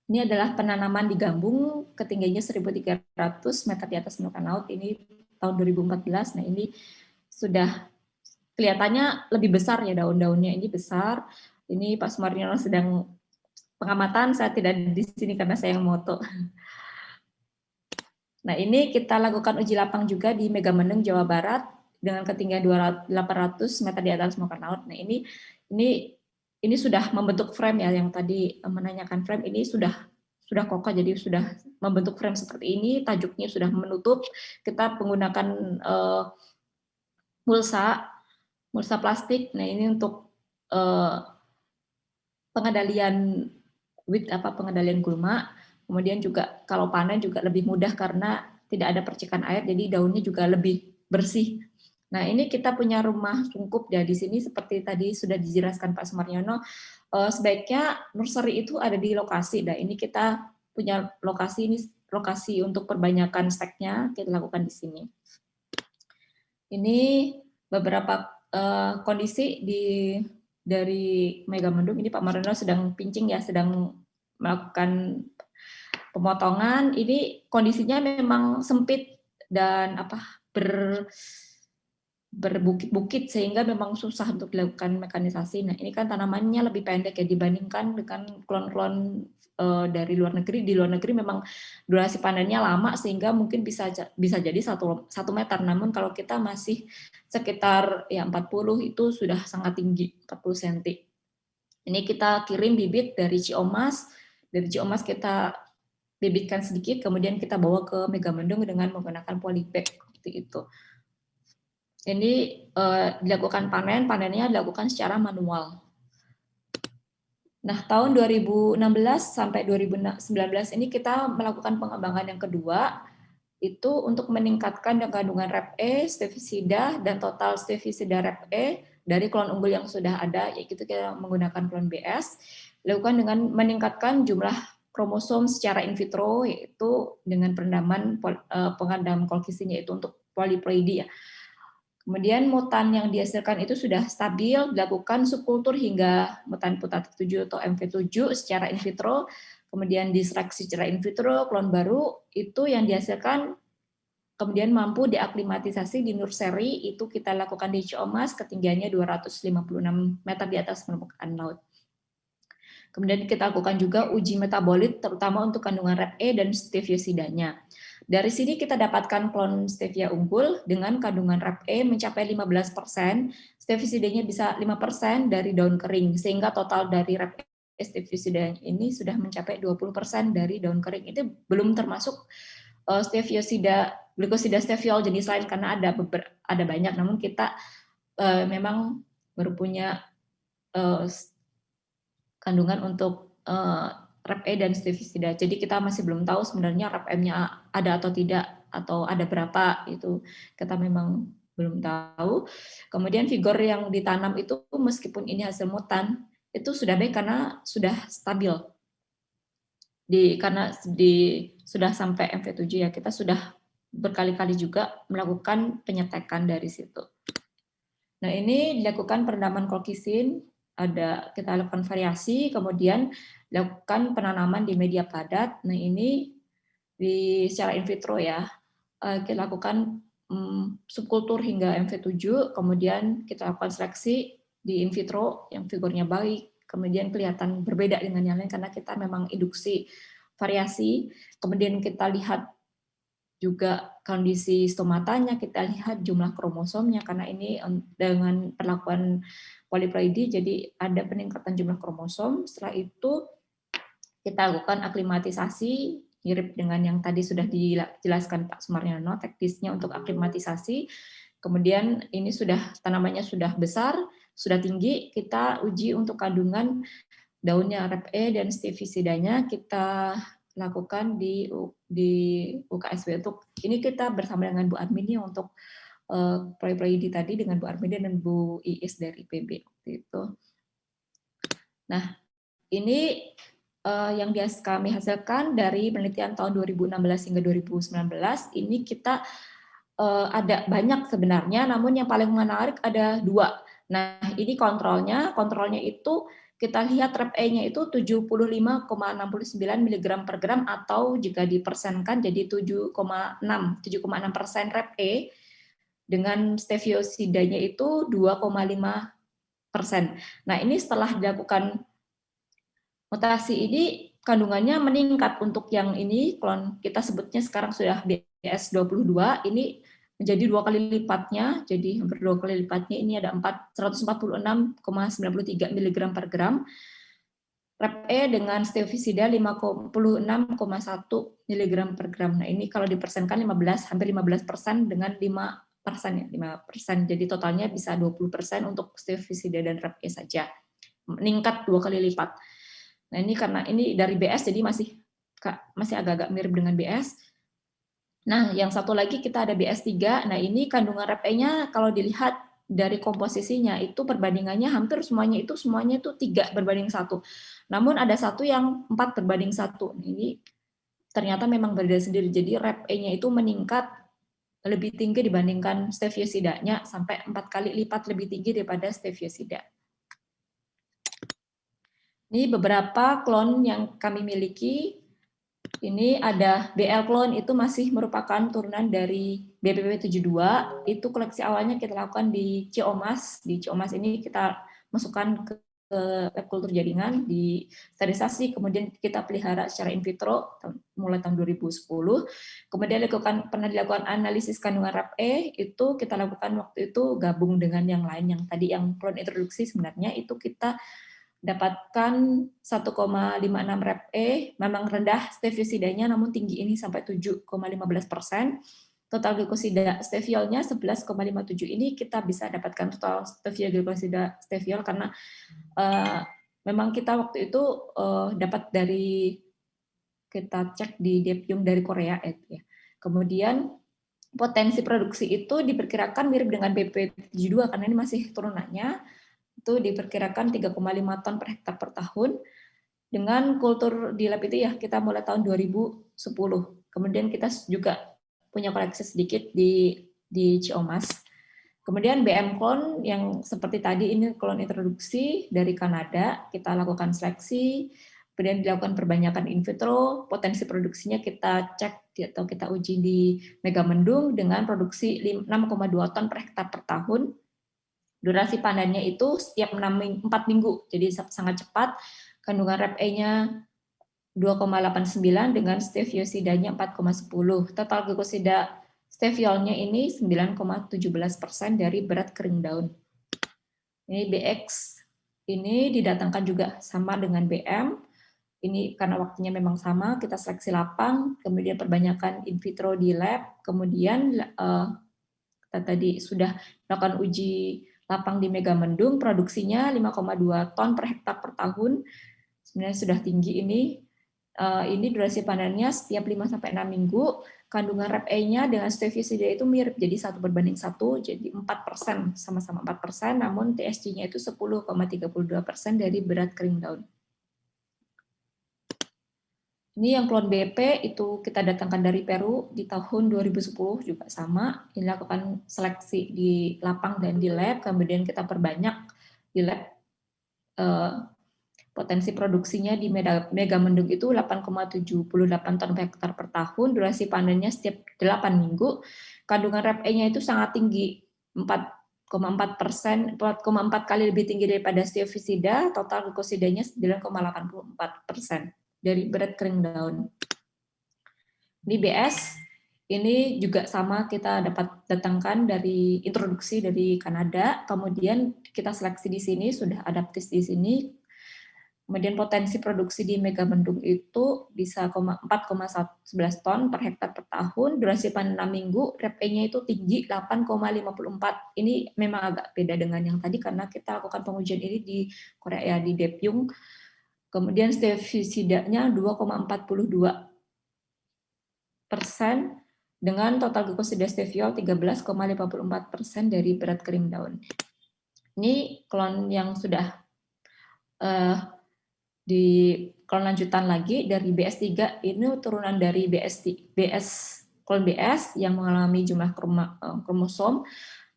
Ini adalah penanaman di Gambung, ketinggiannya 1.300 meter di atas permukaan laut, ini tahun 2014. Nah, ini sudah kelihatannya lebih besar ya, daun-daunnya ini besar. Ini Pak Sumaryono sedang pengamatan, saya tidak di sini karena saya yang moto. Nah, ini kita lakukan uji lapang juga di Megamendung, Jawa Barat dengan ketinggian 800 meter di atas permukaan laut. Nah, ini sudah membentuk frame ya, yang tadi menanyakan frame, ini sudah kokoh, jadi sudah membentuk frame seperti ini, tajuknya sudah menutup. Kita menggunakan mulsa plastik. Nah, ini untuk pengendalian gulma. Kemudian juga kalau panen juga lebih mudah karena tidak ada percikan air, jadi daunnya juga lebih bersih. Nah, ini kita punya rumah sungkup ya di sini seperti tadi sudah dijelaskan Pak Sumaryono. Sebaiknya nursery itu ada di lokasi. Nah, ini kita punya lokasi ini, lokasi untuk perbanyakan steknya kita lakukan di sini. Ini beberapa kondisi dari Megamendung. Ini Pak Mariono sedang pincing ya, sedang melakukan pemotongan. Ini kondisinya memang sempit dan berbukit-bukit sehingga memang susah untuk dilakukan mekanisasi. Nah, ini kan tanamannya lebih pendek ya dibandingkan dengan klon-klon dari luar negeri. Di luar negeri memang durasi panennya lama sehingga mungkin bisa jadi 1 meter. Namun kalau kita masih sekitar ya 40 itu sudah sangat tinggi, 40 cm. Ini kita kirim bibit dari Ciomas. Dari Ciomas kita bibitkan sedikit, kemudian kita bawa ke Megamendung dengan menggunakan polybag seperti itu. Ini dilakukan panennya dilakukan secara manual. Nah, tahun 2016 sampai 2019 ini kita melakukan pengembangan yang kedua, itu untuk meningkatkan kandungan Rep-E, stefisida, dan total stefisida Rep-E dari klon unggul yang sudah ada, yaitu kita menggunakan klon BS, dilakukan dengan meningkatkan jumlah kromosom secara in vitro, yaitu dengan perendaman pengandam kolkisin, yaitu untuk polyploidy ya. Kemudian mutan yang dihasilkan itu sudah stabil, dilakukan subkultur hingga mutan putatif 7 atau MV7 secara in vitro, kemudian diseleksi secara in vitro, klon baru itu yang dihasilkan kemudian mampu diaklimatisasi di nursery, itu kita lakukan di Ciomas, ketinggiannya 256 meter di atas permukaan laut. Kemudian kita lakukan juga uji metabolit, terutama untuk kandungan Rep-E dan steviosidanya. Dari sini kita dapatkan klon stevia unggul dengan kandungan Rep-E mencapai 15%, steviosidanya bisa 5% dari daun kering, sehingga total dari Rep-E steviosidanya ini sudah mencapai 20% dari daun kering. Itu belum termasuk steviosida, glikosida steviol jenis lain karena ada banyak, namun kita memang baru punya kandungan untuk Rep-E dan stevicida. Jadi kita masih belum tahu sebenarnya Rep-M-nya ada atau tidak, atau ada berapa, itu kita memang belum tahu. Kemudian vigor yang ditanam itu meskipun ini hasil mutan, itu sudah baik karena sudah stabil. Karena sudah sampai MV7 ya, kita sudah berkali-kali juga melakukan penyetekan dari situ. Nah, ini dilakukan perendaman kolkisin, kita lakukan variasi, kemudian lakukan penanaman di media padat. Nah, ini secara in vitro ya, kita lakukan subkultur hingga MV7, kemudian kita lakukan seleksi di in vitro yang vigornya baik, kemudian kelihatan berbeda dengan yang lain karena kita memang induksi variasi, kemudian kita lihat juga kondisi stomatanya, kita lihat jumlah kromosomnya, karena ini dengan perlakuan polyploidy, jadi ada peningkatan jumlah kromosom. Setelah itu kita lakukan aklimatisasi, mirip dengan yang tadi sudah dijelaskan Pak Sumaryono, teknisnya untuk aklimatisasi. Kemudian ini tanamannya sudah besar, sudah tinggi, kita uji untuk kandungan daunnya Rep-E dan stevicidanya, kita lakukan di UKSW. Untuk ini kita bersama dengan Bu Armini untuk polyploidy tadi dengan Bu Armini dan Bu Iis dari IPB itu. Nah, ini yang kami hasilkan dari penelitian tahun 2016 hingga 2019. Ini kita ada banyak sebenarnya, namun yang paling menarik ada 2. Nah, ini kontrolnya itu kita lihat Rep-E-nya itu 75,69 mg per gram, atau jika dipersenkan jadi 7,6% Rep-E, dengan steviosidanya itu 2,5%. Nah, ini setelah dilakukan mutasi ini kandungannya meningkat. Untuk yang ini klon kita sebutnya sekarang sudah BS22, ini menjadi 2 kali lipatnya, jadi hampir 2 kali lipatnya. Ini ada 146,93 mg per gram. Rep-E dengan stevicida 56,1 mg per gram. Nah, ini kalau dipersenkan hampir 15% dengan 5%, ya, 5%. Jadi totalnya bisa 20% untuk stevicida dan Rep-E saja. Meningkat 2 kali lipat. Nah, ini karena ini dari BS, jadi masih masih agak-agak mirip dengan BS. Nah, yang satu lagi kita ada BS3. Nah, ini kandungan RepE-nya kalau dilihat dari komposisinya itu perbandingannya hampir semuanya itu 3:1. Namun ada satu yang 4:1. Ini ternyata memang berbeda sendiri. Jadi RepE-nya itu meningkat lebih tinggi dibandingkan steviosidanya, sampai 4 kali lipat lebih tinggi daripada steviosida. Ini beberapa klon yang kami miliki. Ini ada BL clone, itu masih merupakan turunan dari BPP72. Itu koleksi awalnya kita lakukan di Ciomas. Di Ciomas ini kita masukkan ke lab kultur jaringan, di sterilisasi, kemudian kita pelihara secara in vitro mulai tahun 2010. Kemudian pernah dilakukan analisis kandungan RepE, itu kita lakukan waktu itu gabung dengan yang lain, yang tadi yang klon introduksi sebenarnya itu kita dapatkan 1,56 RepE, memang rendah steviosidanya, namun tinggi ini sampai 7,15%. Total glikosida steviolnya 11,57. Ini kita bisa dapatkan total glikosida steviol karena memang kita waktu itu dapat dari, kita cek di Depium dari Korea ya. Kemudian potensi produksi itu diperkirakan mirip dengan BP72 karena ini masih turunannya. Itu diperkirakan 3,5 ton per hektar per tahun. Dengan kultur di lab itu ya kita mulai tahun 2010. Kemudian kita juga punya koleksi sedikit di Ciomas. Kemudian BM clone yang seperti tadi ini klon introduksi dari Kanada, kita lakukan seleksi, kemudian dilakukan perbanyakan in vitro, potensi produksinya kita cek atau kita uji di Megamendung dengan produksi 6,2 ton per hektar per tahun. Durasi panennya itu setiap 4 minggu, jadi sangat cepat. Kandungan RepE-nya 2,89 dengan steviosidanya 4,10. Total glikosida steviolnya ini 9,17% dari berat kering daun. Ini BX, ini didatangkan juga sama dengan BM. Ini karena waktunya memang sama, kita seleksi lapang, kemudian perbanyakan in vitro di lab, kemudian kita tadi sudah melakukan uji lapang di Megamendung, produksinya 5,2 ton per hektar per tahun. Sebenarnya sudah tinggi ini. Ini durasi panennya setiap 5-6 minggu. Kandungan RepE-nya dengan steviosida itu mirip, jadi 1:1, jadi 4%, sama-sama 4%, namun TSG-nya itu 10,32% dari berat kering daun. Ini yang klon BP itu kita datangkan dari Peru di tahun 2010 juga sama. Ini lakukan seleksi di lapang dan di lab, kemudian kita perbanyak di lab. Potensi produksinya di Megamendung itu 8,78 ton per hektar per tahun. Durasi panennya setiap 8 minggu. Kandungan RepE-nya itu sangat tinggi, 4,4%, 4,4 kali lebih tinggi daripada steviosidanya. Total glikosidanya 9,84% dari berat kering daun. Di BS, ini juga sama, kita dapat datangkan dari introduksi dari Kanada, kemudian kita seleksi di sini, sudah adaptis di sini, kemudian potensi produksi di Megamendung itu bisa 4,11 ton per hektar per tahun, durasi panen 6 minggu, RepE-nya itu tinggi 8,54. Ini memang agak beda dengan yang tadi, karena kita lakukan pengujian ini di Korea, di Depium. Kemudian steviosidanya 2,42% dengan total glikosida steviol 13,54% dari berat kering daun. Ini klon yang sudah di klon lanjutan lagi dari BS3, ini turunan dari klon BS yang mengalami jumlah kromosom.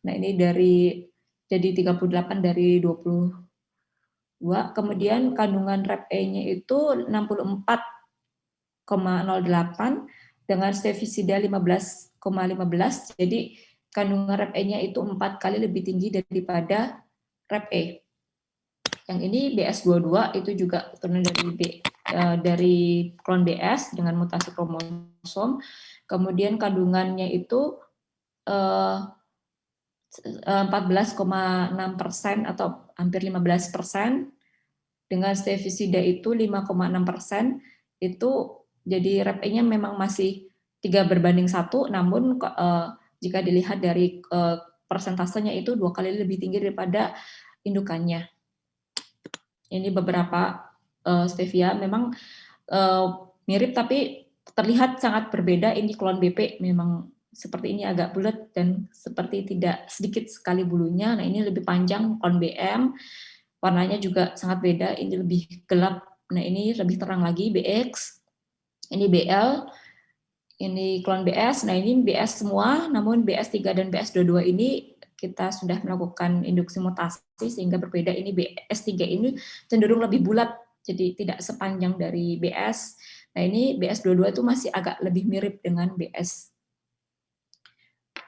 Nah, ini jadi 38 dari 20. Kemudian kandungan RepE-nya itu 64,08 dengan steviosida 15,15. Jadi kandungan RepE-nya itu 4 kali lebih tinggi daripada RepE. Yang ini BS22 itu juga turunan dari klon BS dengan mutasi kromosom. Kemudian kandungannya itu 14,6% atau hampir 15%, dengan steviosida itu 5,6%, itu jadi RepE-nya memang masih 3:1, namun jika dilihat dari persentasenya itu 2 kali lebih tinggi daripada indukannya. Ini beberapa stevia, memang mirip tapi terlihat sangat berbeda. Ini klon BP memang seperti ini agak bulat dan seperti tidak sedikit sekali bulunya. Nah ini lebih panjang klon BM, warnanya juga sangat beda. Ini lebih gelap. Nah ini lebih terang lagi BX. Ini BL. Ini klon BS. Nah ini BS semua, namun BS3 dan BS22 ini kita sudah melakukan induksi mutasi sehingga berbeda. Ini BS3 ini cenderung lebih bulat, jadi tidak sepanjang dari BS. Nah ini BS22 itu masih agak lebih mirip dengan BS.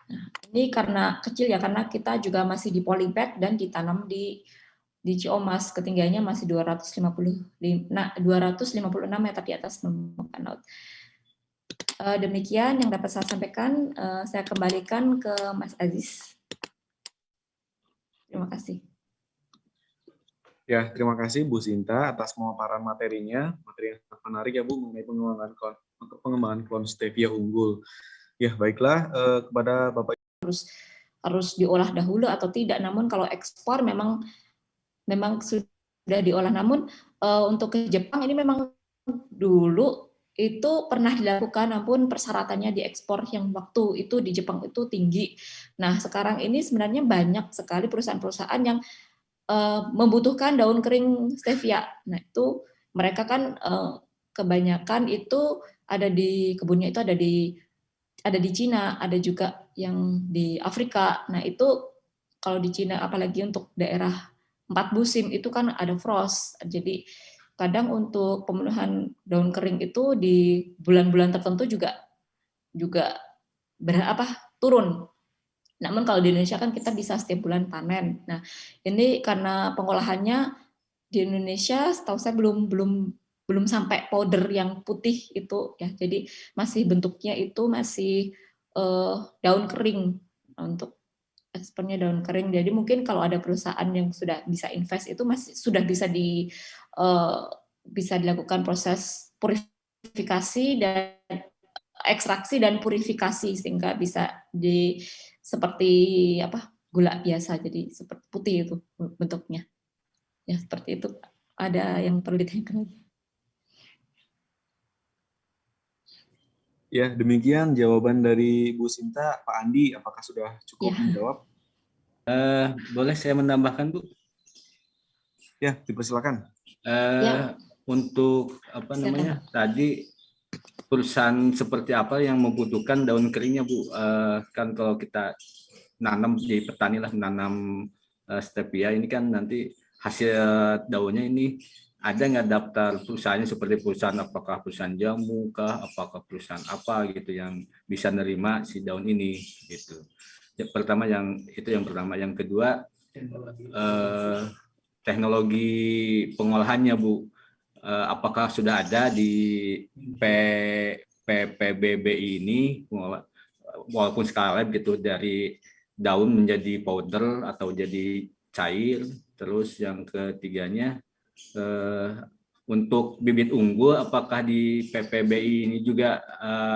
Nah, ini karena kecil ya, karena kita juga masih di polybag dan ditanam di Ciomas, ketinggiannya masih 256 meter di atas permukaan laut. Demikian yang dapat saya sampaikan. Saya kembalikan ke Mas Aziz. Terima kasih. Ya, terima kasih Bu Sinta atas pemaparan materinya. Materi yang sangat menarik ya Bu mengenai pengembangan klon stevia unggul. Ya, baiklah kepada Bapak harus diolah dahulu atau tidak. Namun kalau ekspor memang sudah diolah. Namun untuk ke Jepang ini memang dulu itu pernah dilakukan, namun persyaratannya diekspor yang waktu itu di Jepang itu tinggi. Nah, sekarang ini sebenarnya banyak sekali perusahaan-perusahaan yang membutuhkan daun kering stevia. Nah, itu mereka kan kebanyakan itu ada di kebunnya itu ada di Cina, ada juga yang di Afrika. Nah, itu kalau di Cina apalagi untuk daerah 4 musim itu kan ada frost. Jadi kadang untuk pemenuhan daun kering itu di bulan-bulan tertentu juga turun. Namun kalau di Indonesia kan kita bisa setiap bulan panen. Nah, ini karena pengolahannya di Indonesia setahu saya belum sampai powder yang putih itu ya. Jadi masih bentuknya itu masih daun kering untuk ekspornya daun kering. Jadi mungkin kalau ada perusahaan yang sudah bisa invest itu masih sudah bisa dilakukan proses purifikasi dan ekstraksi dan purifikasi sehingga bisa seperti gula biasa, jadi seperti putih itu bentuknya. Ya seperti itu. Ada yang perlu ditanyakan lagi? Ya, demikian jawaban dari Bu Sinta. Pak Andi, apakah sudah cukup menjawab? Boleh saya menambahkan, Bu? Ya, dipersilakan. Untuk tadi perusahaan seperti apa yang membutuhkan daun keringnya, Bu? Kan kalau kita nanam di petani lah, menanam stevia ini kan nanti hasil daunnya ini ada nggak daftar perusahaannya, seperti perusahaan apakah perusahaan jamu kah, apakah perusahaan apa gitu yang bisa nerima si daun ini gitu. Yang pertama yang pertama. Yang kedua teknologi pengolahannya, Bu. Apakah sudah ada di PPBBI ini walaupun skala lab gitu, dari daun menjadi powder atau jadi cair. Terus yang ketiganya untuk bibit unggul, apakah di PPBI ini juga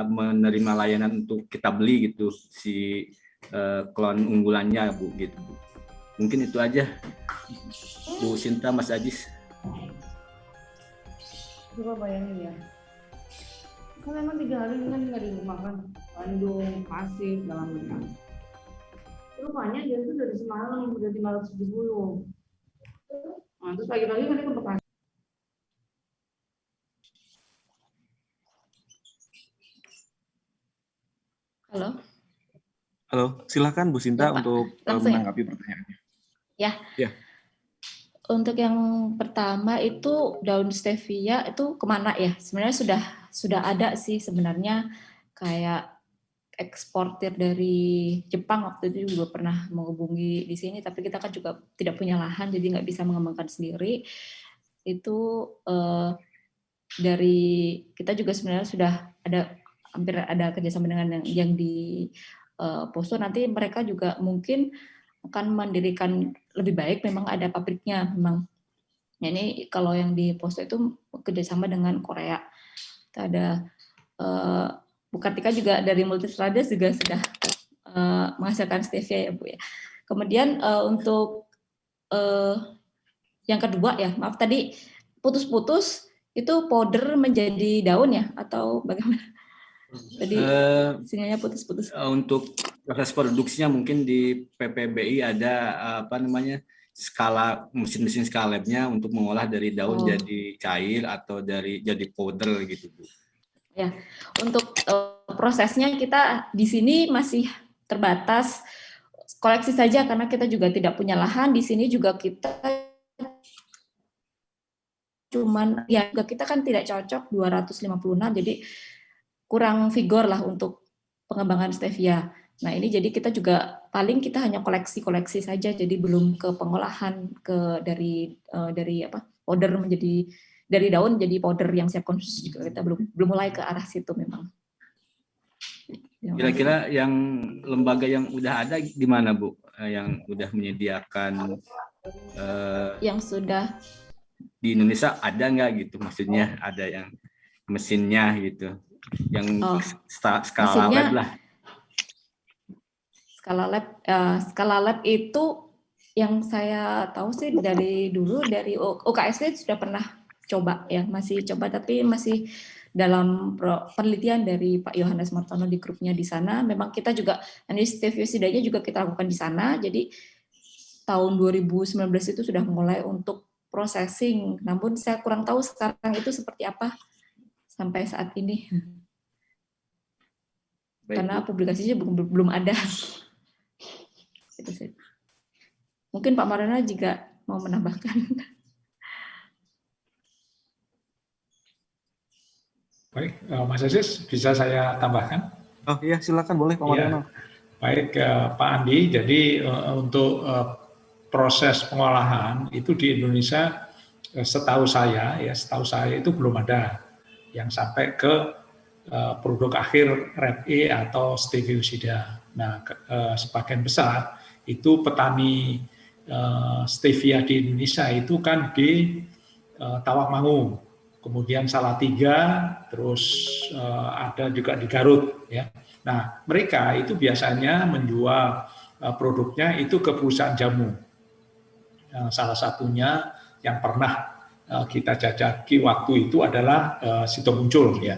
menerima layanan untuk kita beli gitu si klon unggulannya, Bu gitu, Bu. Mungkin itu aja, Bu Sinta, Mas Ajis. Coba bayangin ya, kan memang 3 hari kan nggak dimakan kandung pasir dalam benang. Rupanya dia itu dari semalam udah 570. Nah, terus pagi-pagi kan dia ke Bekasi. Halo, silakan Bu Sinta ya, untuk menanggapi pertanyaannya. Ya. Untuk yang pertama itu daun stevia itu kemana ya? Sebenarnya sudah ada sih sebenarnya, kayak eksportir dari Jepang waktu itu juga pernah menghubungi di sini, tapi kita kan juga tidak punya lahan jadi nggak bisa mengembangkan sendiri. Itu dari kita juga sebenarnya sudah hampir ada kerjasama dengan yang di Poso. Nanti mereka juga mungkin akan mendirikan lebih baik, memang ada pabriknya memang. Ya, ini kalau yang di Poso itu kerjasama dengan Korea. Kita ada Bu Kartika juga dari Multistradas juga sudah menghasilkan stevia ya Bu ya. Kemudian untuk yang kedua ya, maaf tadi putus-putus, Itu powder menjadi daun ya atau bagaimana? Tadi sinyalnya putus-putus. Untuk proses produksinya mungkin di PPBI ada apa namanya skala mesin-mesin skalebnya untuk mengolah dari daun jadi cair atau jadi powder gitu Bu. Ya, untuk prosesnya kita di sini masih terbatas koleksi saja karena kita juga tidak punya lahan. Di sini juga kita cuman ya kita kan tidak cocok 256 jadi kurang vigor lah untuk pengembangan stevia. Nah, ini jadi kita juga paling kita hanya koleksi-koleksi saja jadi belum ke pengolahan dari powder menjadi dari daun jadi powder yang siap konsumsi juga kita belum mulai ke arah situ memang. Kira-kira yang lembaga yang udah ada di mana Bu? Yang udah menyediakan yang sudah di Indonesia ada nggak gitu? Maksudnya ada yang mesinnya gitu, yang skala lab lah. Skala lab itu yang saya tahu sih dari dulu dari UKSW sudah pernah coba ya, masih coba tapi masih dalam penelitian dari Pak Yohanes Martono di grupnya di sana. Memang kita juga steviosidanya juga kita lakukan di sana. Jadi tahun 2019 itu sudah mulai untuk processing. Namun saya kurang tahu sekarang itu seperti apa sampai saat ini. Baik, karena publikasinya belum ada. Mungkin Pak Marana juga mau menambahkan. Baik, Mas Aziz, bisa saya tambahkan? Oh iya, silakan boleh Pak Marana. Baik, Pak Andi. Jadi untuk proses pengolahan itu di Indonesia, setahu saya itu belum ada yang sampai ke produk akhir Red E atau steviosida. Nah, sebagian besar itu petani stevia di Indonesia itu kan di Tawangmangu, kemudian Salatiga, terus ada juga di Garut ya. Nah, mereka itu biasanya menjual produknya itu ke perusahaan jamu. Salah satunya yang pernah kita jajaki waktu itu adalah Sidomuncul ya.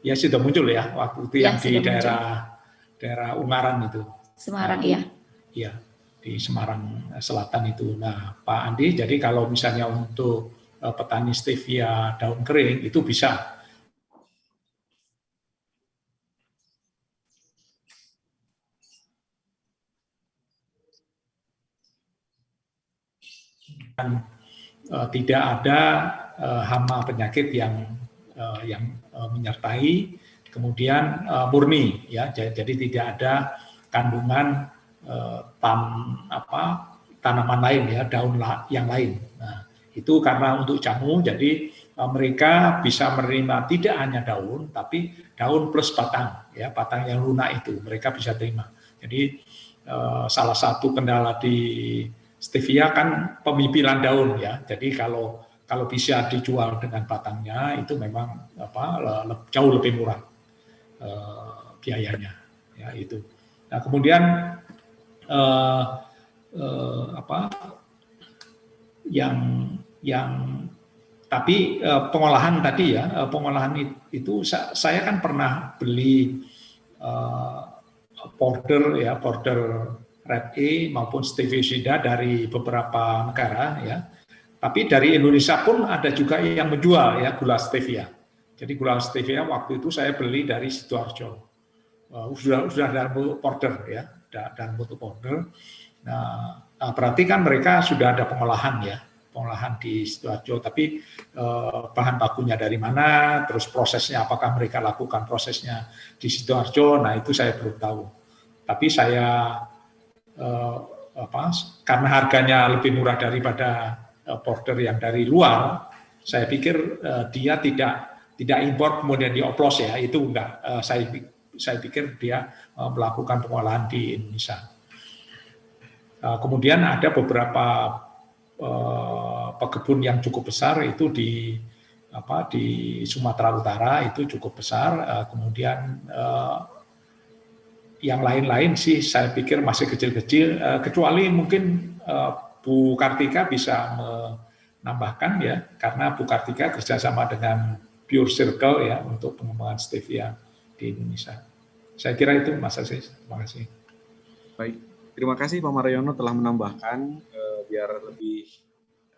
Ya Sidomuncul ya, waktu itu yang di daerah Ungaran itu. Semarang ya. Iya, di Semarang Selatan itu. Nah, Pak Andi, jadi kalau misalnya untuk petani stevia daun kering itu bisa. Dan tidak ada hama penyakit yang menyertai, kemudian murni ya, jadi tidak ada kandungan tanaman lain ya, daun yang lain. Nah, itu karena untuk jamu, jadi mereka bisa menerima tidak hanya daun, tapi daun plus batang ya, batang yang lunak itu mereka bisa terima. Jadi salah satu kendala di stevia kan pemipilan daun ya, jadi kalau bisa dijual dengan batangnya itu memang jauh lebih murah biayanya ya itu. Nah kemudian tapi pengolahan tadi ya, pengolahan itu saya kan pernah beli powder Red E maupun steviosida dari beberapa negara ya. Tapi dari Indonesia pun ada juga yang menjual ya gula stevia. Jadi gula stevia waktu itu saya beli dari Sidoarjo. Sudah dalam bentuk powder ya, dalam bentuk powder. Nah, berarti kan mereka sudah ada pengolahan di Sidoarjo. Tapi bahan bakunya dari mana, terus prosesnya apakah mereka lakukan prosesnya di Sidoarjo? Nah itu saya belum tahu. Tapi saya karena harganya lebih murah daripada powder yang dari luar, saya pikir dia tidak impor kemudian dioplos ya, itu enggak. Saya pikir dia melakukan pengolahan di Indonesia. Kemudian ada beberapa pekebun yang cukup besar itu di Sumatera Utara itu cukup besar. Kemudian yang lain-lain sih saya pikir masih kecil-kecil, kecuali mungkin Bu Kartika bisa nambahkan ya, karena Bu Kartika kerjasama dengan Pure Circle ya untuk pengembangan stevia di Indonesia. Saya kira itu Mas Aziz. Terima kasih. Baik, terima kasih Pak Mariono telah menambahkan biar lebih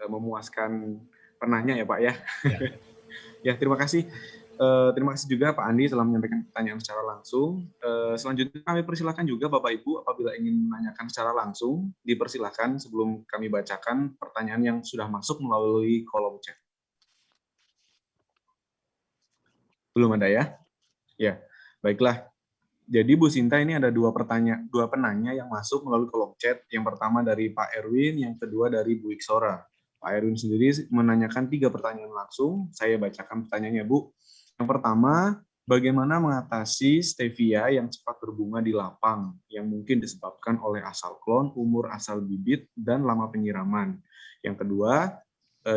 memuaskan penanya ya Pak ya. Ya, Ya, terima kasih. Terima kasih juga Pak Andi telah menyampaikan pertanyaan secara langsung. Selanjutnya kami persilakan juga Bapak Ibu apabila ingin menanyakan secara langsung, dipersilakan sebelum kami bacakan pertanyaan yang sudah masuk melalui kolom chat. Belum ada ya? Ya, baiklah. Jadi Bu Sinta ini ada dua penanya yang masuk melalui kolom chat. Yang pertama dari Pak Erwin, yang kedua dari Bu Iksora. Pak Erwin sendiri menanyakan 3 pertanyaan langsung. Saya bacakan pertanyaannya, Bu. Yang pertama, bagaimana mengatasi stevia yang cepat berbunga di lapang, yang mungkin disebabkan oleh asal klon, umur asal bibit, dan lama penyiraman. Yang kedua,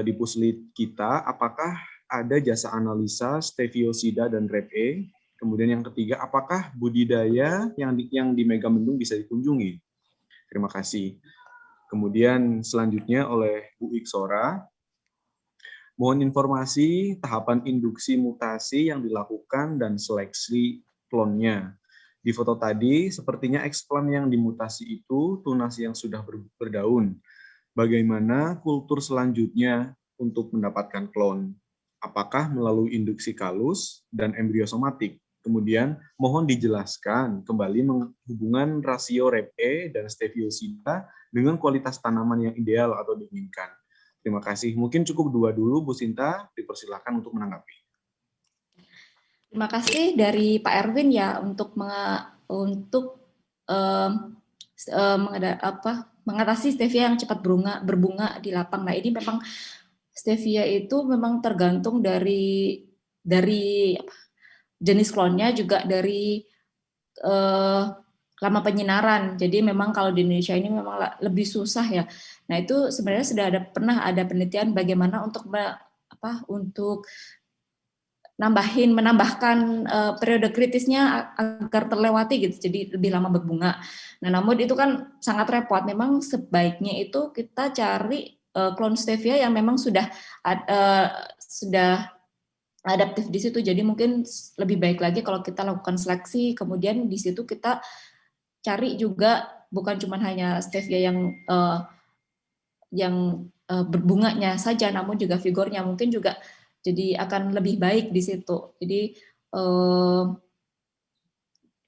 di puslit kita, apakah ada jasa analisa steviosida dan Rep-E? Kemudian yang ketiga, apakah budidaya yang di Megamendung bisa dikunjungi? Terima kasih. Kemudian selanjutnya oleh Bu Iksora, mohon informasi tahapan induksi mutasi yang dilakukan dan seleksi klonnya. Di foto tadi, sepertinya eksplan yang dimutasi itu tunas yang sudah berdaun. Bagaimana kultur selanjutnya untuk mendapatkan klon? Apakah melalui induksi kalus dan embriosomatik? Kemudian, mohon dijelaskan kembali hubungan rasio Rep-E dan steviosida dengan kualitas tanaman yang ideal atau diinginkan. Terima kasih. Mungkin cukup 2 dulu, Bu Sinta. Dipersilakan untuk menanggapi. Terima kasih dari Pak Erwin ya untuk mengatasi stevia yang cepat berbunga di lapang. Nah, ini memang stevia itu memang tergantung dari jenis klonnya, juga dari lama penyinaran. Jadi memang kalau di Indonesia ini memang lebih susah ya. Nah, itu sebenarnya sudah pernah ada penelitian bagaimana untuk menambahkan periode kritisnya agar terlewati gitu. Jadi lebih lama berbunga. Nah, namun itu kan sangat repot. Memang sebaiknya itu kita cari klon stevia yang memang sudah adaptif di situ. Jadi mungkin lebih baik lagi kalau kita lakukan seleksi, kemudian di situ kita cari juga bukan cuma hanya stevia yang berbunganya saja, namun juga vigornya mungkin juga jadi akan lebih baik di situ. Jadi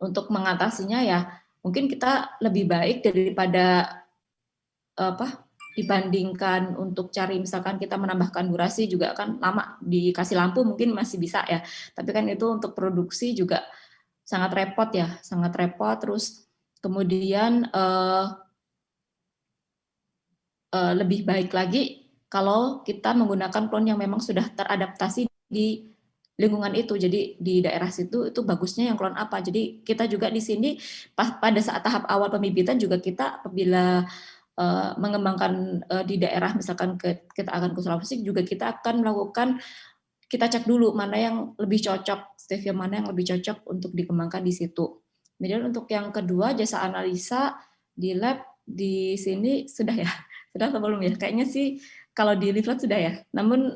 untuk mengatasinya ya mungkin kita lebih baik daripada dibandingkan untuk cari misalkan kita menambahkan durasi juga kan lama, dikasih lampu mungkin masih bisa ya. Tapi kan itu untuk produksi juga sangat repot ya, sangat repot. Terus kemudian lebih baik lagi kalau kita menggunakan klon yang memang sudah teradaptasi di lingkungan itu. Jadi di daerah situ itu bagusnya yang klon apa. Jadi kita juga di sini pada saat tahap awal pembibitan juga kita apabila mengembangkan di daerah misalkan kita akan ke Sulawesi juga kita akan melakukan, kita cek dulu mana yang lebih cocok, stevia mana yang lebih cocok untuk dikembangkan di situ. Kemudian untuk yang kedua, jasa analisa di lab di sini sudah ya, sudah atau belum ya? Kayaknya sih kalau di leaflet sudah ya. Namun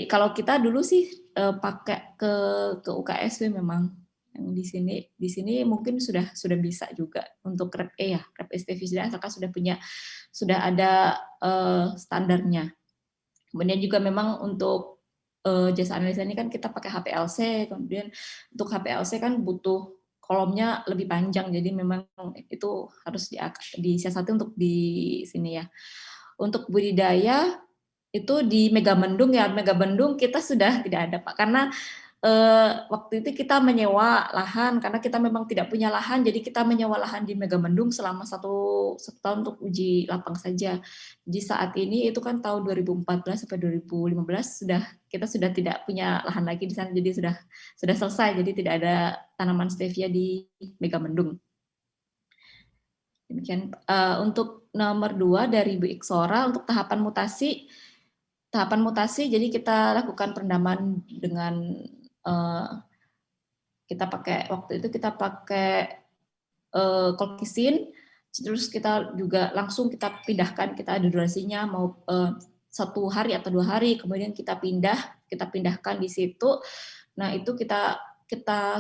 kalau kita dulu sih pakai ke UKSW memang yang di sini mungkin sudah bisa juga untuk Rep-E ya, Rep-E stevia asalkan sudah ada standarnya. Kemudian juga memang untuk jasa analisa ini kan kita pakai HPLC, kemudian untuk HPLC kan butuh kolomnya lebih panjang, jadi memang itu harus disiasati untuk di sini ya. Untuk budidaya itu di Megamendung ya, Megamendung kita sudah tidak ada Pak, karena waktu itu kita menyewa lahan karena kita memang tidak punya lahan, jadi kita menyewa lahan di Megamendung selama satu tahun untuk uji lapang saja. Jadi saat ini itu kan tahun 2014 sampai 2015 kita sudah tidak punya lahan lagi di sana, jadi sudah selesai, jadi tidak ada tanaman stevia di Megamendung. Demikian. Untuk nomor 2 dari Bu Iksora untuk tahapan mutasi, jadi kita lakukan perendaman dengan kita pakai kolkisin, Terus kita juga langsung kita pindahkan, kita ada durasinya mau 1 hari atau 2 hari, kemudian kita pindahkan di situ. Nah itu kita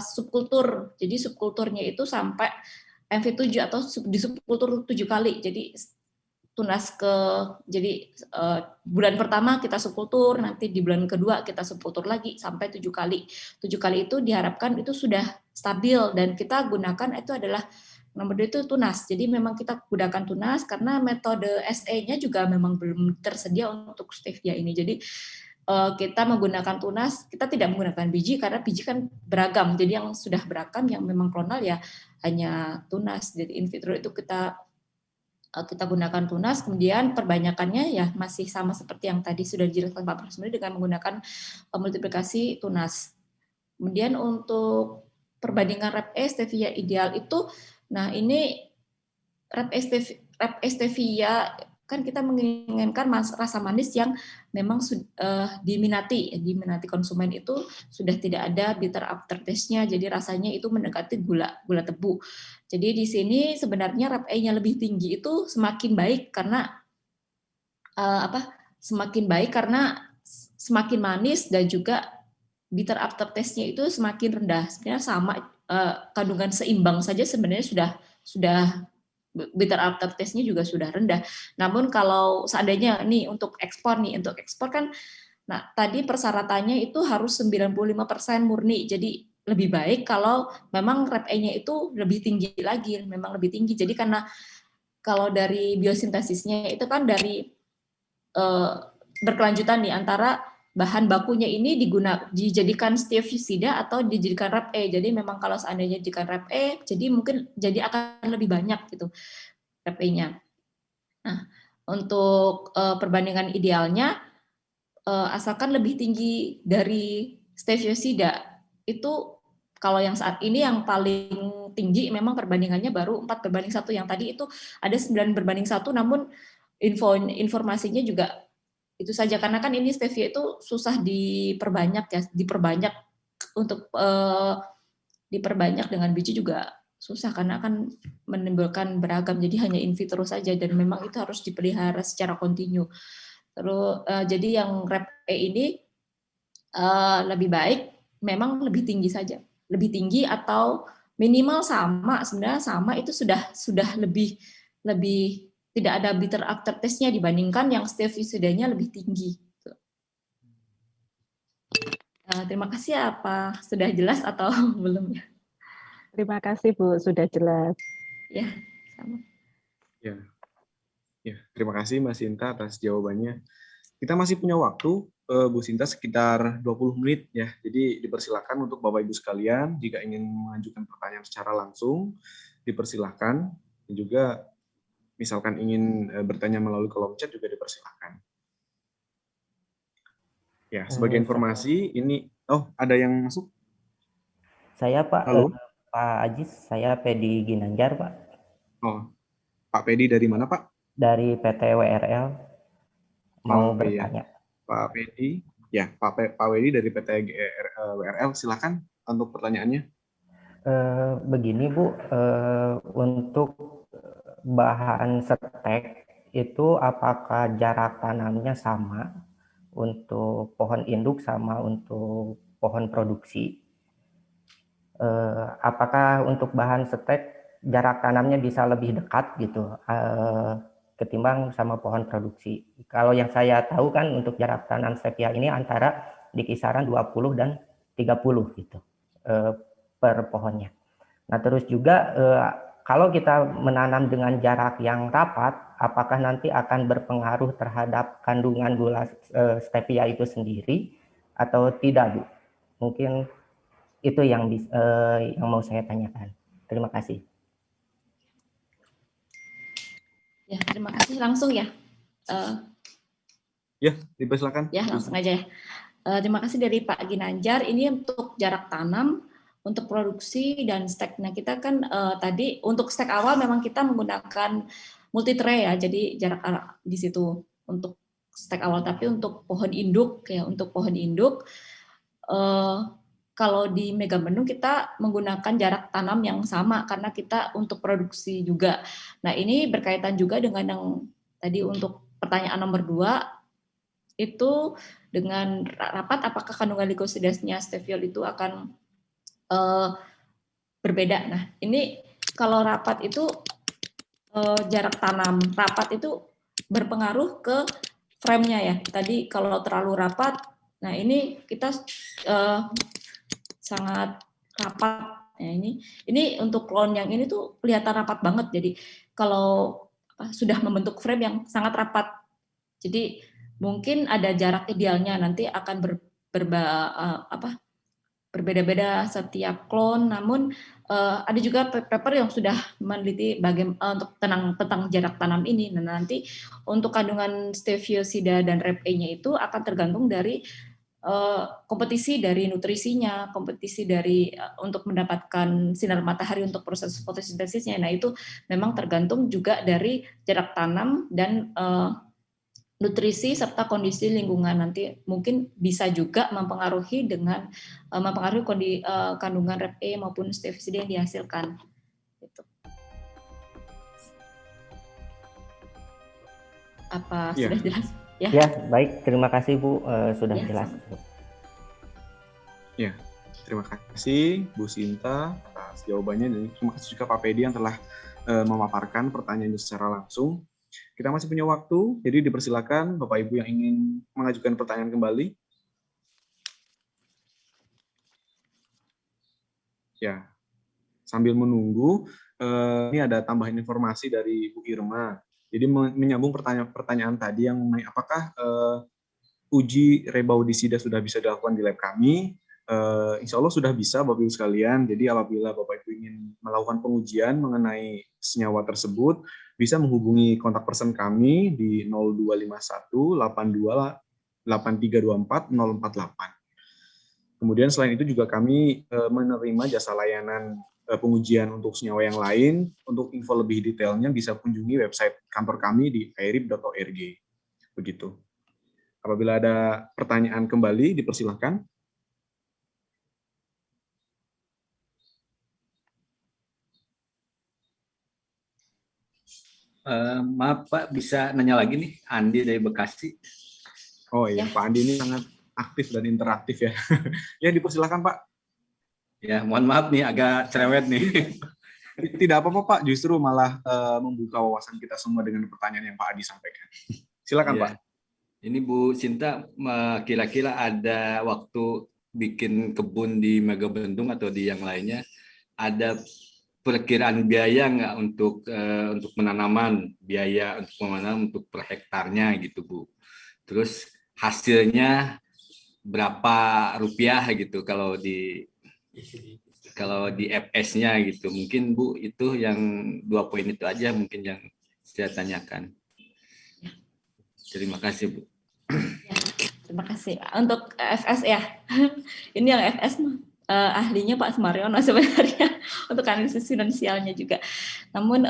subkultur. Jadi subkulturnya itu sampai MV7 atau di subkultur 7 kali. Jadi tunas jadi bulan pertama kita subkultur, nanti di bulan kedua kita subkultur lagi sampai 7 kali. 7 kali itu diharapkan itu sudah stabil, dan kita gunakan itu adalah nomor 2 itu tunas. Jadi memang kita gunakan tunas karena metode SE-nya juga memang belum tersedia untuk stevia ini. Jadi kita menggunakan tunas, kita tidak menggunakan biji karena biji kan beragam. Jadi yang sudah beragam yang memang klonal ya hanya tunas. Jadi in vitro itu kita gunakan tunas, kemudian perbanyakannya ya masih sama seperti yang tadi sudah dijelaskan Pak Prasmini dengan menggunakan multiplikasi tunas. Kemudian untuk perbandingan Reb E stevia ideal itu, nah ini Reb E stevia kan kita menginginkan rasa manis yang memang diminati konsumen, itu sudah tidak ada bitter aftertaste-nya, jadi rasanya itu mendekati gula tebu. Jadi di sini sebenarnya Reb E-nya lebih tinggi itu semakin baik karena semakin manis, dan juga bitter aftertaste-nya itu semakin rendah. Sebenarnya sama, kandungan seimbang saja sebenarnya sudah bitter aftertaste-nya juga sudah rendah. Namun kalau seandainya untuk ekspor kan, nah tadi persyaratannya itu harus 95% murni. Jadi lebih baik kalau memang Reb E-nya itu lebih tinggi lagi, memang lebih tinggi. Jadi karena kalau dari biosintesisnya itu kan dari berkelanjutan nih antara bahan bakunya ini dijadikan stevia atau dijadikan Reb E. Jadi memang kalau seandainya dijadikan Reb E, jadi akan lebih banyak gitu Reb E-nya. Nah, untuk perbandingan idealnya, asalkan lebih tinggi dari stevia itu, kalau yang saat ini yang paling tinggi memang perbandingannya baru 4:1. Yang tadi itu ada 9:1, namun informasinya juga itu saja, karena kan ini stevia itu susah diperbanyak untuk diperbanyak dengan biji juga susah karena akan menimbulkan beragam, jadi hanya in vitro saja, dan memang itu harus dipelihara secara kontinu. Terus jadi yang Reb E ini lebih baik memang lebih tinggi saja, lebih tinggi atau minimal sama, sebenarnya sama itu sudah lebih tidak ada bitter aftertaste-nya dibandingkan yang stevia lebih tinggi. Terima kasih. Apa sudah jelas atau belum ya? Terima kasih Bu, sudah jelas. Ya, sama. Ya, terima kasih Mbak Sinta atas jawabannya. Kita masih punya waktu, Bu Sinta, sekitar 20 menit ya. Jadi dipersilakan untuk Bapak Ibu sekalian, jika ingin mengajukan pertanyaan secara langsung, dipersilakan. Dan juga misalkan ingin bertanya melalui kolom chat juga dipersilakan. Ya, sebagai informasi ini, ada yang masuk? Saya Pak. Halo. Pak Ajis, saya Pedi Ginanjar, Pak. Pak Pedi dari mana, Pak? Dari PT WRL. Mau bertanya. Pak Pedi, ya, Pak Pedi dari PT WRL, silakan untuk pertanyaannya. Begini Bu, untuk bahan stek itu apakah jarak tanamnya sama untuk pohon induk sama untuk pohon produksi? Apakah untuk bahan stek jarak tanamnya bisa lebih dekat gitu ketimbang sama pohon produksi? Kalau yang saya tahu kan untuk jarak tanam stevia ini antara di kisaran 20 dan 30 gitu per pohonnya. Nah terus juga kalau kita menanam dengan jarak yang rapat, apakah nanti akan berpengaruh terhadap kandungan gula stevia itu sendiri atau tidak Bu? Mungkin itu yang mau saya tanyakan. Terima kasih. Ya, terima kasih. Langsung ya. Ya, dipersilakan. Ya, langsung aja ya. Terima kasih dari Pak Ginanjar. Ini untuk jarak tanam, untuk produksi dan stek. Nah, kita kan tadi untuk stek awal memang kita menggunakan multi tray ya. Jadi jarak di situ untuk stek awal. Tapi untuk pohon induk kalau di Megamendung kita menggunakan jarak tanam yang sama karena kita untuk produksi juga. Nah, ini berkaitan juga dengan yang tadi untuk pertanyaan nomor 2, itu dengan rapat apakah kandungan glikosidasnya steviol itu akan berbeda. Nah, ini kalau rapat itu jarak tanam rapat itu berpengaruh ke frame-nya ya. Tadi kalau terlalu rapat, nah ini kita sangat rapat. Ya, ini untuk clone yang ini tuh kelihatan rapat banget. Jadi kalau sudah membentuk frame yang sangat rapat, jadi mungkin ada jarak idealnya nanti akan berbeda-beda setiap klon. Namun ada juga paper yang sudah meneliti untuk tentang jarak tanam ini. Nah, nanti untuk kandungan steviosida dan REP-nya itu akan tergantung dari kompetisi dari nutrisinya, kompetisi dari untuk mendapatkan sinar matahari untuk proses fotosintesisnya. Nah, itu memang tergantung juga dari jarak tanam dan nutrisi serta kondisi lingkungan. Nanti mungkin bisa juga mempengaruhi kandungan REP-E maupun steviosida yang dihasilkan. Gitu. Apa sudah jelas? Ya, baik. Terima kasih Bu, sudah jelas. Ya, terima kasih Bu Sinta atas jawabannya, dan terima kasih juga Pak Pedi yang telah memaparkan pertanyaannya secara langsung. Kita masih punya waktu, jadi dipersilakan Bapak Ibu yang ingin mengajukan pertanyaan kembali. Ya, sambil menunggu, ini ada tambahan informasi dari Bu Irma. Jadi menyambung pertanyaan tadi yang mengenai apakah uji rebaudisida sudah bisa dilakukan di lab kami. Insya Allah sudah bisa Bapak Ibu sekalian. Jadi apabila Bapak Ibu ingin melakukan pengujian mengenai senyawa tersebut, bisa menghubungi kontak person kami di 0251 82 8324 048. Kemudian selain itu juga kami menerima jasa layanan pengujian untuk senyawa yang lain. Untuk info lebih detailnya bisa kunjungi website kantor kami di airib.org. Begitu. Apabila ada pertanyaan kembali, dipersilahkan. Maaf Pak, bisa nanya lagi nih, Andi dari Bekasi. Oh iya, Pak Andi ini sangat aktif dan interaktif ya. Ya, dipersilakan Pak. Ya, mohon maaf nih, agak cerewet nih. Tidak apa-apa Pak, justru malah membuka wawasan kita semua dengan pertanyaan yang Pak Adi sampaikan. Silakan ya. Pak. Ini Bu Sinta, kira-kira ada waktu bikin kebun di Megamendung atau di yang lainnya, ada perkiraan biaya nggak untuk penanaman, biaya untuk penanaman untuk per hektarnya gitu Bu. Terus hasilnya berapa rupiah gitu kalau di FS-nya gitu. Mungkin Bu itu yang 2 poin itu aja mungkin yang saya tanyakan. Terima kasih Bu. Ya, terima kasih untuk FS ya. Ini yang FS mah. Ahlinya Pak Sumaryono sebenarnya untuk analisis finansialnya juga. Namun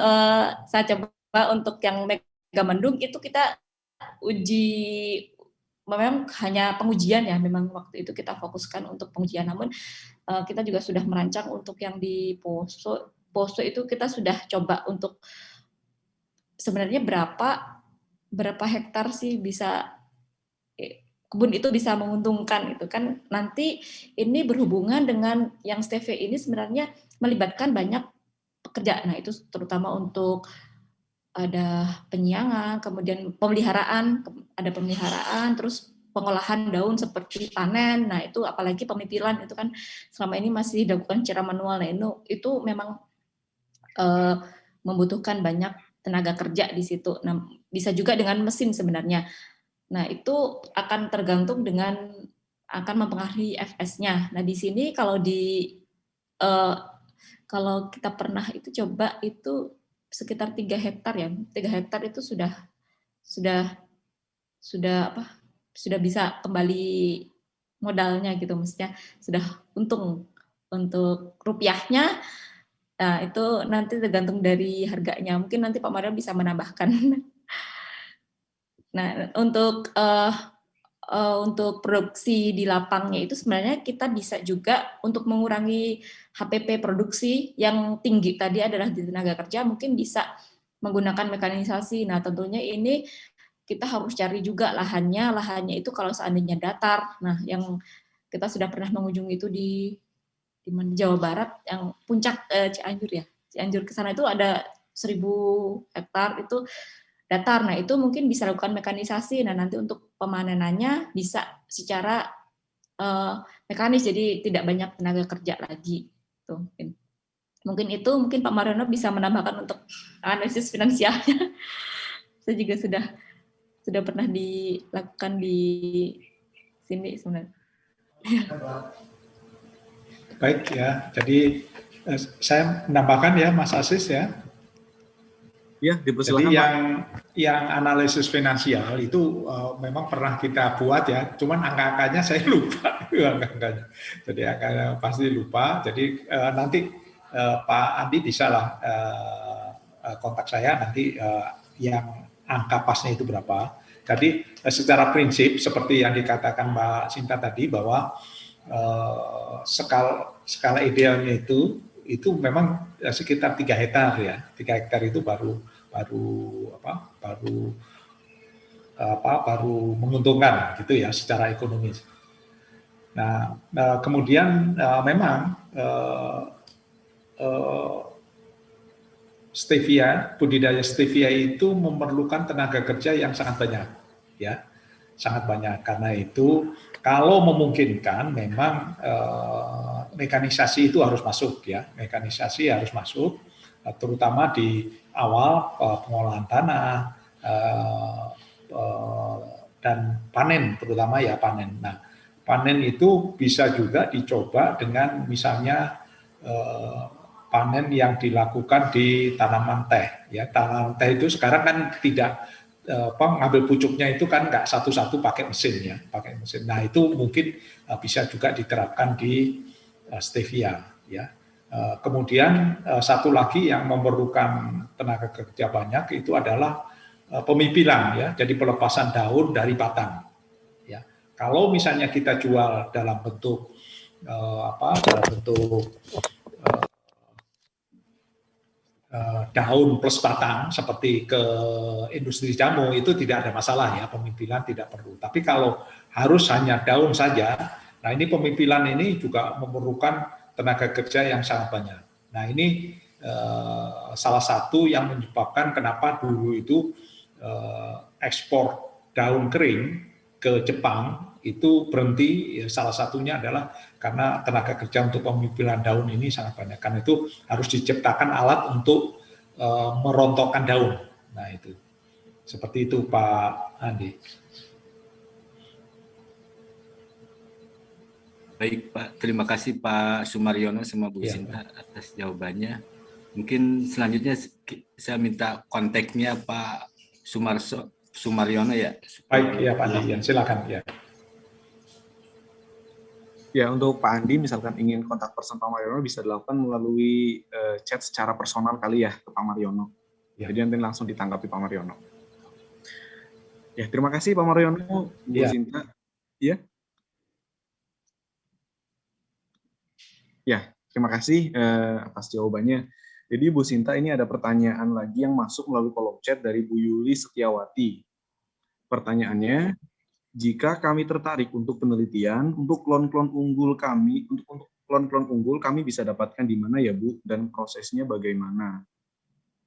saya coba untuk yang Megamendung itu kita uji, memang hanya pengujian ya, memang waktu itu kita fokuskan untuk pengujian. Namun kita juga sudah merancang untuk yang di Poso itu kita sudah coba untuk sebenarnya berapa hektar sih bisa kebun itu bisa menguntungkan itu kan. Nanti ini berhubungan dengan yang stevia ini sebenarnya melibatkan banyak pekerja. Nah, itu terutama untuk ada penyiangan, kemudian pemeliharaan, terus pengolahan daun seperti panen. Nah, itu apalagi pemipilan itu kan selama ini masih dilakukan secara manual. Nah, itu memang membutuhkan banyak tenaga kerja di situ. Nah, bisa juga dengan mesin sebenarnya. Nah, itu akan tergantung akan mempengaruhi FS-nya. Nah, di sini kalau kita pernah itu coba itu sekitar 3 hektar ya. 3 hektar itu sudah bisa kembali modalnya gitu, maksudnya sudah untung untuk rupiahnya. Nah, itu nanti tergantung dari harganya. Mungkin nanti Pak Mario bisa menambahkan. Nah, untuk untuk produksi di lapangnya itu sebenarnya kita bisa juga untuk mengurangi HPP produksi yang tinggi tadi adalah di tenaga kerja, mungkin bisa menggunakan mekanisasi. Nah, tentunya ini kita harus cari juga lahannya. Lahannya itu kalau seandainya datar. Nah, yang kita sudah pernah mengunjungi itu di Jawa Barat, yang puncak Cianjur ya. Cianjur ke sana itu ada 1.000 hektar itu datar. Nah, itu mungkin bisa lakukan mekanisasi. Nah, nanti untuk pemanenannya bisa secara mekanis, jadi tidak banyak tenaga kerja lagi. Tuh, mungkin itu, mungkin Pak Mariono bisa menambahkan untuk analisis finansialnya. Saya juga sudah pernah dilakukan di sini sebenarnya. Baik ya, jadi saya menambahkan ya Mas Asis ya. Ya, dipersilakan. Jadi yang analisis finansial itu memang pernah kita buat ya, cuman angka-angkanya saya lupa. Angka-angkanya. Jadi angkanya pasti lupa. Jadi nanti Pak Andi bisa lah kontak saya nanti yang angka pasnya itu berapa. Jadi secara prinsip seperti yang dikatakan Mbak Sinta tadi bahwa skala idealnya itu memang sekitar 3 hektar ya. 3 hektar itu baru menguntungkan gitu ya secara ekonomis. Nah, kemudian memang stevia, budidaya stevia itu memerlukan tenaga kerja yang sangat banyak ya. Sangat banyak. Karena itu kalau memungkinkan memang mekanisasi itu harus masuk ya, mekanisasi harus masuk, terutama di awal pengolahan tanah dan panen, terutama ya panen. Nah, panen itu bisa juga dicoba dengan misalnya panen yang dilakukan di tanaman teh. Ya, tanaman teh itu sekarang kan tidak ngambil pucuknya itu kan nggak satu-satu pakai mesin ya, pakai mesin. Nah itu mungkin bisa juga diterapkan di stevia ya. Kemudian satu lagi yang memerlukan tenaga kerja banyak itu adalah pemipilan ya, jadi pelepasan daun dari batang. Ya, kalau misalnya kita jual dalam bentuk daun plus batang seperti ke industri jamu itu tidak ada masalah ya, pemipilan tidak perlu. Tapi kalau harus hanya daun saja, nah ini pemipilan ini juga memerlukan tenaga kerja yang sangat banyak. Nah ini salah satu yang menyebabkan kenapa dulu itu ekspor daun kering ke Jepang itu berhenti, ya, salah satunya adalah karena tenaga kerja untuk pemipilan daun ini sangat banyak. Karena itu harus diciptakan alat untuk merontokkan daun. Nah itu, seperti itu Pak Andi. Baik Pak, terima kasih Pak Sumaryono sama Bu Sinta atas jawabannya. Mungkin selanjutnya saya minta kontaknya Pak Sumaryono ya. Baik ya Pak Andi, ya, silakan ya. Ya, untuk Pak Andi misalkan ingin kontak person Pak Mariono bisa dilakukan melalui chat secara personal kali ya ke Pak Mariono. Ya. Jadi nanti langsung ditanggapi Pak Mariono. Ya, terima kasih Pak Mariono, Bu Sinta. Ya. Ya, terima kasih atas jawabannya. Jadi Bu Sinta, ini ada pertanyaan lagi yang masuk melalui kolom chat dari Bu Yuli Setiawati. Pertanyaannya, jika kami tertarik untuk penelitian, untuk klon-klon unggul kami, untuk klon-klon unggul kami bisa dapatkan di mana ya Bu, dan prosesnya bagaimana?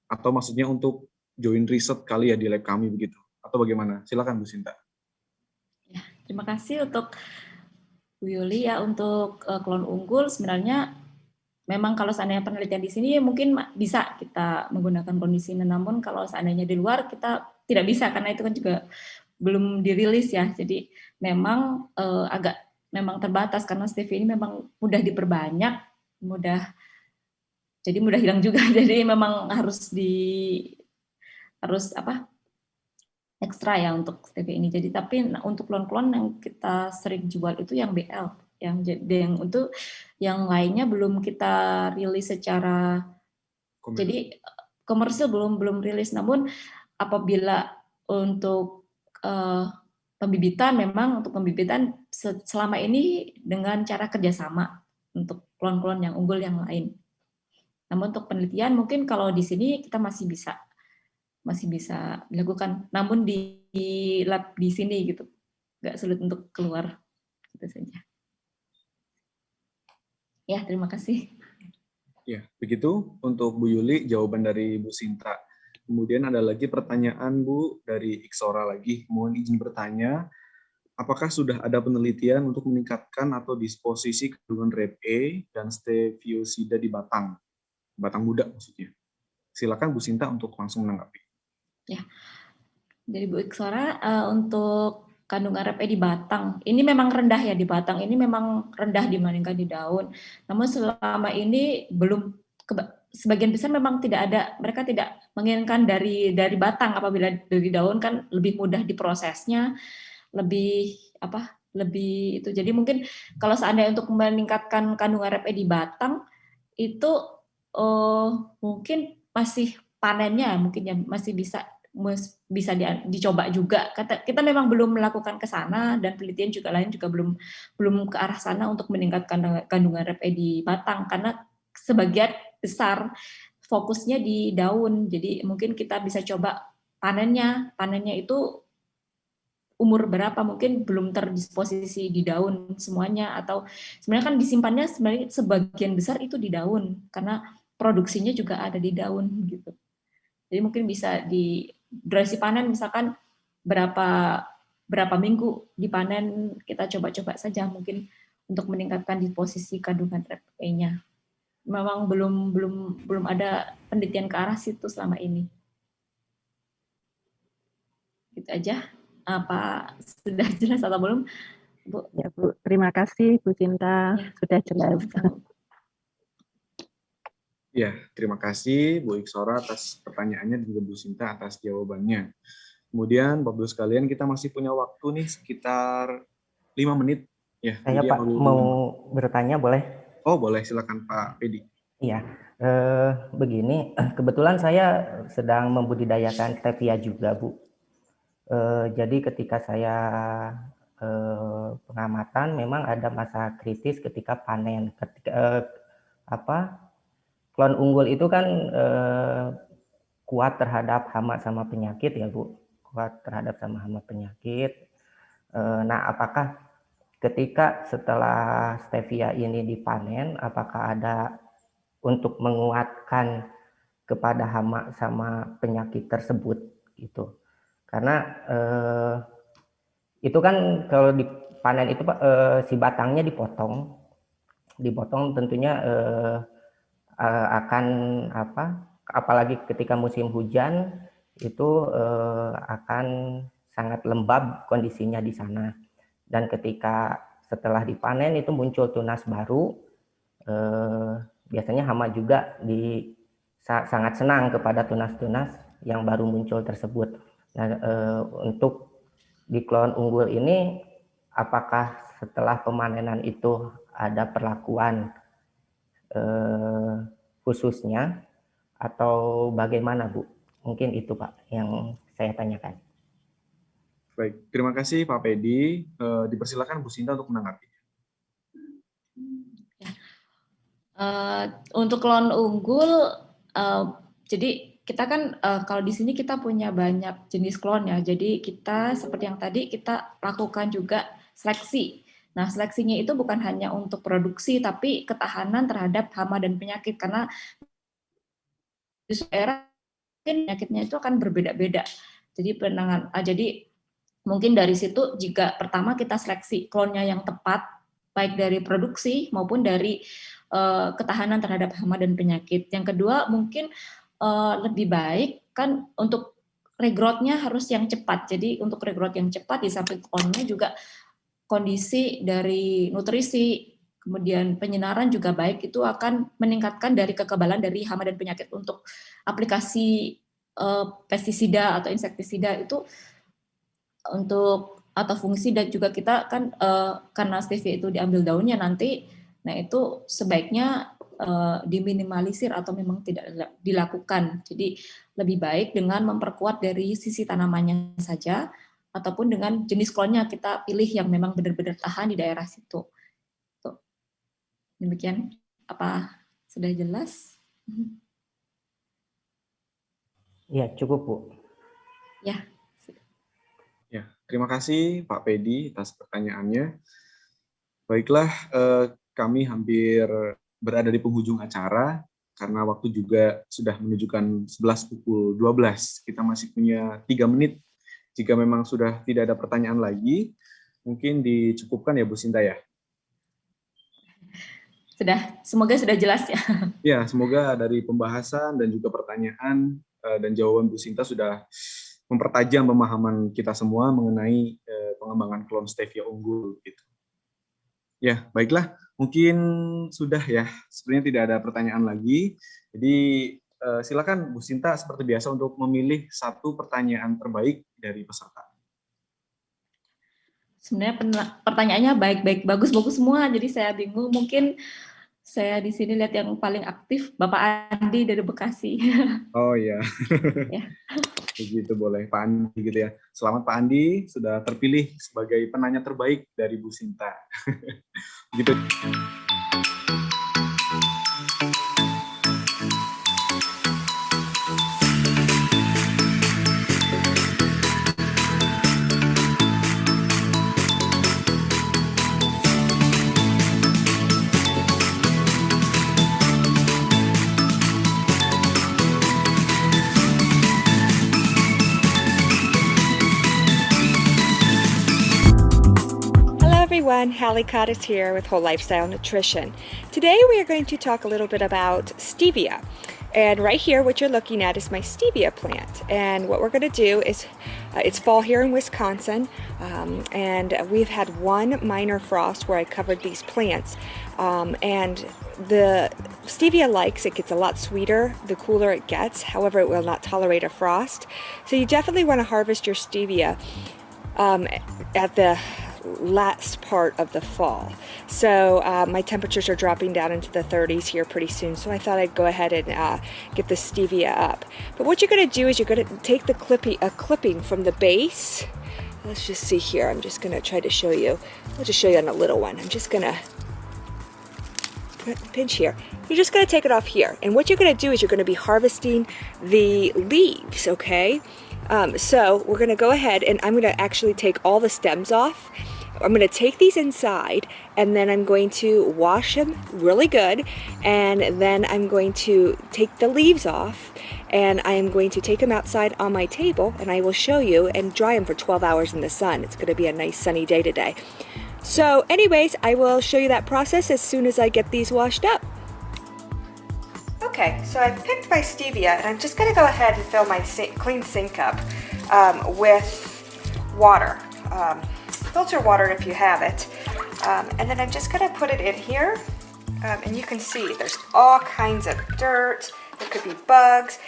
Atau maksudnya untuk join riset kali ya di lab kami begitu? Atau bagaimana? Silakan Bu Sinta. Ya, terima kasih untuk Bu Yuli ya, untuk klon unggul sebenarnya memang kalau seandainya penelitian di sini mungkin bisa kita menggunakan kondisi, namun kalau seandainya di luar kita tidak bisa karena itu kan juga belum dirilis ya, jadi memang agak memang terbatas karena stevia ini memang mudah diperbanyak, mudah hilang juga, jadi memang harus ekstra ya untuk stevia ini. Jadi tapi untuk klon-klon yang kita sering jual itu yang BL, yang untuk yang lainnya belum kita rilis secara jadi komersil belum rilis, namun apabila untuk pembibitan memang untuk pembibitan selama ini dengan cara kerjasama untuk klon-klon yang unggul yang lain. Namun untuk penelitian mungkin kalau di sini kita masih bisa dilakukan, namun di lab di sini gitu, nggak sulit untuk keluar, gitu saja. Ya, terima kasih. Ya, begitu untuk Bu Yuli jawaban dari Bu Sinta. Kemudian ada lagi pertanyaan Bu dari Iksora lagi. Mohon izin bertanya, apakah sudah ada penelitian untuk meningkatkan atau disposisi kandungan Rep-E dan Steviosida di batang muda maksudnya? Silakan Bu Sinta untuk langsung menanggapi. Ya, dari Bu Iksora untuk kandungan Rep-E di batang, ini memang rendah ya di batang. Ini memang rendah dibandingkan di daun. Namun selama ini belum, sebagian besar memang tidak ada, mereka tidak menginginkan dari batang. Apabila dari daun kan lebih mudah diprosesnya, lebih itu. Jadi mungkin kalau seandainya untuk meningkatkan kandungan Rep-E di batang itu mungkin masih panennya mungkin ya masih bisa dicoba juga. Kita memang belum melakukan ke sana dan penelitian juga lain juga belum ke arah sana untuk meningkatkan kandungan Rep-E di batang karena sebagian besar fokusnya di daun. Jadi mungkin kita bisa coba panennya itu umur berapa, mungkin belum terdisposisi di daun semuanya, atau sebenarnya kan disimpannya sebenarnya sebagian besar itu di daun karena produksinya juga ada di daun gitu. Jadi mungkin bisa di durasi panen misalkan berapa minggu dipanen, kita coba-coba saja mungkin untuk meningkatkan disposisi kandungan Rep-E-nya. Memang belum ada penelitian ke arah situ selama ini. Gitu aja. Apa sudah jelas atau belum, Bu? Ya, Bu. Terima kasih, Bu Cinta. Ya. Sudah jelas. Ya, terima kasih Bu Iksora atas pertanyaannya dan juga Bu Sinta atas jawabannya. Kemudian, Bapak-Ibu sekalian, kita masih punya waktu nih sekitar 5 menit. Ya, saya Pak mau bertanya boleh? Oh, boleh. Silakan Pak Pedi. Iya, begini, kebetulan saya sedang membudidayakan stevia juga, Bu. Jadi ketika saya pengamatan memang ada masa kritis ketika panen. Klon unggul itu kan kuat terhadap hama sama penyakit ya Bu, kuat terhadap sama hama penyakit. Nah, apakah ketika setelah stevia ini dipanen, apakah ada untuk menguatkan kepada hama sama penyakit tersebut gitu? Karena itu kan kalau dipanen itu si batangnya dipotong tentunya akan apalagi ketika musim hujan itu akan sangat lembab kondisinya di sana, dan ketika setelah dipanen itu muncul tunas baru, biasanya hama juga sangat senang kepada tunas-tunas yang baru muncul tersebut. Nah, untuk di klon unggul ini, apakah setelah pemanenan itu ada perlakuan khususnya atau bagaimana, Bu? Mungkin itu Pak yang saya tanyakan. Baik, terima kasih Pak Pedi. Dipersilakan Bu Sinta untuk menanggapi. Untuk klon unggul, jadi kita kan kalau di sini kita punya banyak jenis klon ya. Jadi kita seperti yang tadi kita lakukan juga seleksi. Nah, seleksinya itu bukan hanya untuk produksi, tapi ketahanan terhadap hama dan penyakit, karena di daerah penyakitnya itu akan berbeda-beda. Jadi jadi mungkin dari situ jika pertama kita seleksi klonnya yang tepat, baik dari produksi maupun dari ketahanan terhadap hama dan penyakit. Yang kedua mungkin lebih baik kan untuk regrowth-nya harus yang cepat. Jadi untuk regrowth yang cepat di samping klonnya juga kondisi dari nutrisi, kemudian penyinaran juga baik, itu akan meningkatkan dari kekebalan dari hama dan penyakit. Untuk aplikasi pestisida atau insektisida itu untuk atau fungsi, dan juga kita kan karena stevia itu diambil daunnya nanti, nah itu sebaiknya diminimalisir atau memang tidak dilakukan. Jadi lebih baik dengan memperkuat dari sisi tanamannya saja, ataupun dengan jenis klonnya kita pilih yang memang benar-benar tahan di daerah situ. Tuh. Demikian, apa sudah jelas? Ya, cukup Bu. Ya. Ya, terima kasih Pak Pedi atas pertanyaannya. Baiklah, kami hampir berada di penghujung acara karena waktu juga sudah menunjukkan 11 pukul 12. Kita masih punya 3 menit. Jika memang sudah tidak ada pertanyaan lagi, mungkin dicukupkan ya Bu Sinta ya. Semoga sudah jelas ya. Ya, semoga dari pembahasan dan juga pertanyaan dan jawaban Bu Sinta sudah mempertajam pemahaman kita semua mengenai pengembangan klon stevia unggul gitu. Ya, baiklah, mungkin sudah ya. Sebenarnya tidak ada pertanyaan lagi. Jadi silakan Bu Sinta seperti biasa untuk memilih satu pertanyaan terbaik dari peserta. Sebenarnya pertanyaannya baik-baik, bagus-bagus semua. Jadi saya bingung. Mungkin saya di sini lihat yang paling aktif Bapak Andi dari Bekasi. Oh iya. Ya. Begitu boleh Pak Andi gitu ya. Selamat Pak Andi sudah terpilih sebagai penanya terbaik dari Bu Sinta. Begitu. everyone, Hallie Cottis here with Whole Lifestyle Nutrition. Today we are going to talk a little bit about stevia. And right here what you're looking at is my stevia plant. And what we're going to do is, it's fall here in Wisconsin, and we've had one minor frost where I covered these plants. And the stevia it gets a lot sweeter the cooler it gets. However, it will not tolerate a frost. So you definitely want to harvest your stevia at the last part of the fall. So my temperatures are dropping down into the 30s here pretty soon, so I thought I'd go ahead and get the stevia up. But what you're going to do is you're going to take the clipping from the base. Let's just see here. I'm just going to try to show you. I'll just show you on a little one. I'm just going to pinch here. You're just going to take it off here, and what you're going to do is you're going to be harvesting the leaves, okay? So we're going to go ahead and I'm going to actually take all the stems off. I'm going to take these inside and then I'm going to wash them really good, and then I'm going to take the leaves off and I am going to take them outside on my table, and I will show you, and dry them for 12 hours in the sun. It's going to be a nice sunny day today. So anyways, I will show you that process as soon as I get these washed up. Okay, so I've picked my stevia, and I'm just going to go ahead and fill my clean sink up with water, filter water if you have it, and then I'm just going to put it in here, and you can see there's all kinds of dirt, there could be bugs.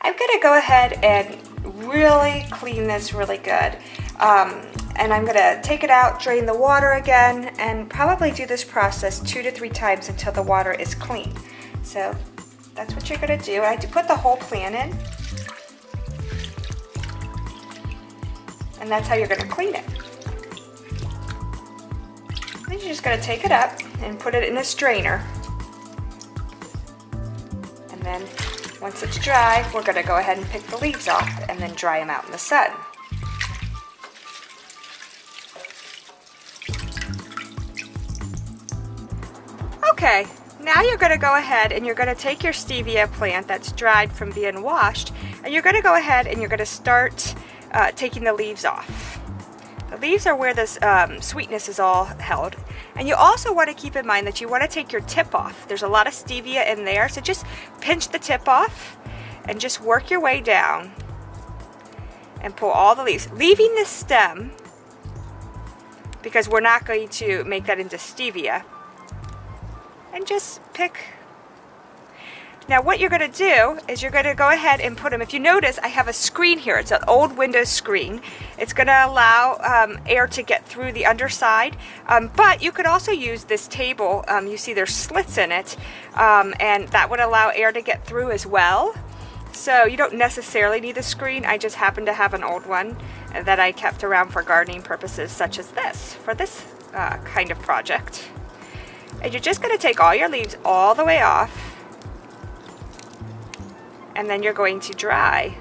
I'm going to go ahead and really clean this really good, and I'm going to take it out, drain the water again, and probably do this process 2 to 3 times until the water is clean. So that's what you're going to do. I do put the whole plant in, and that's how you're going to clean it. Then you're just going to take it up and put it in a strainer, and then once it's dry, we're going to go ahead and pick the leaves off and then dry them out in the sun. Okay. Now you're going to go ahead and you're going to take your stevia plant that's dried from being washed, and you're going to go ahead and you're going to start taking the leaves off. The leaves are where this sweetness is all held. And you also want to keep in mind that you want to take your tip off. There's a lot of stevia in there, so just pinch the tip off and just work your way down and pull all the leaves, leaving the stem because we're not going to make that into stevia. And just pick. Now what you're going to do is you're going to go ahead and put them, if you notice I have a screen here, it's an old Windows screen. It's going to allow air to get through the underside, but you could also use this table. You see there's slits in it, and that would allow air to get through as well. So you don't necessarily need the screen. I just happen to have an old one that I kept around for gardening purposes such as this, for this kind of project. And you're just going to take all your leaves all the way off, and then you're going to dry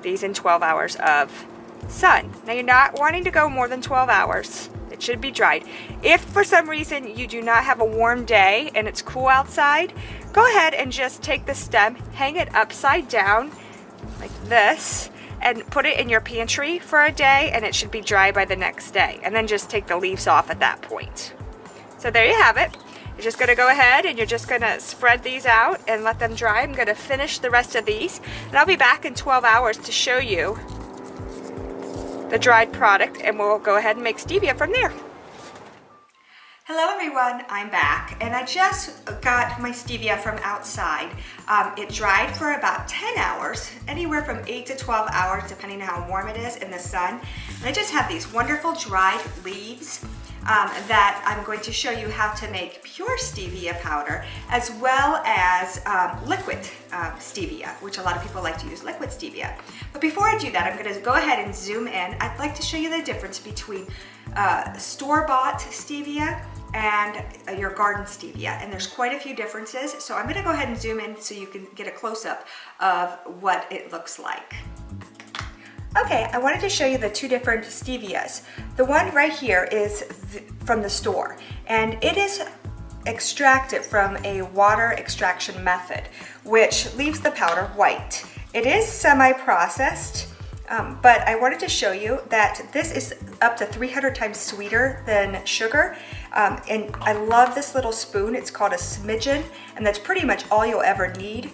these in 12 hours of sun. Now you're not wanting to go more than 12 hours. It should be dried. If for some reason you do not have a warm day and it's cool outside, go ahead and just take the stem, hang it upside down like this, and put it in your pantry for a day, and it should be dry by the next day. And then just take the leaves off at that point. So there you have it. You're just going to go ahead and you're just going to spread these out and let them dry. I'm going to finish the rest of these, and I'll be back in 12 hours to show you the dried product, and we'll go ahead and make stevia from there. Hello everyone, I'm back, and I just got my stevia from outside. It dried for about 10 hours, anywhere from 8 to 12 hours depending on how warm it is in the sun. And I just have these wonderful dried leaves that I'm going to show you how to make pure stevia powder, as well as liquid stevia, which a lot of people like to use liquid stevia. But before I do that, I'm going to go ahead and zoom in. I'd like to show you the difference between store-bought stevia and your garden stevia, and there's quite a few differences. So I'm going to go ahead and zoom in so you can get a close-up of what it looks like. Okay, I wanted to show you the two different stevias. The one right here is from the store, and it is extracted from a water extraction method, which leaves the powder white. It is semi-processed, but I wanted to show you that this is up to 300 times sweeter than sugar. And I love this little spoon. It's called a smidgen, and that's pretty much all you'll ever need.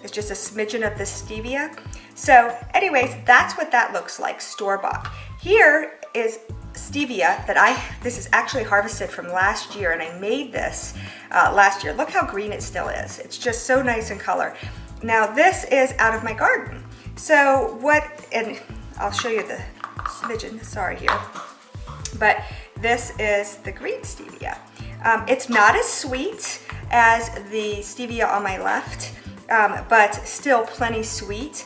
It's just a smidgen of this stevia. So anyways, that's what that looks like, store-bought. Here is stevia that this is actually harvested from last year, and I made this last year. Look how green it still is. It's just so nice in color. Now this is out of my garden. So and I'll show you the smidgen, sorry here, but this is the green stevia. It's not as sweet as the stevia on my left, but still plenty sweet.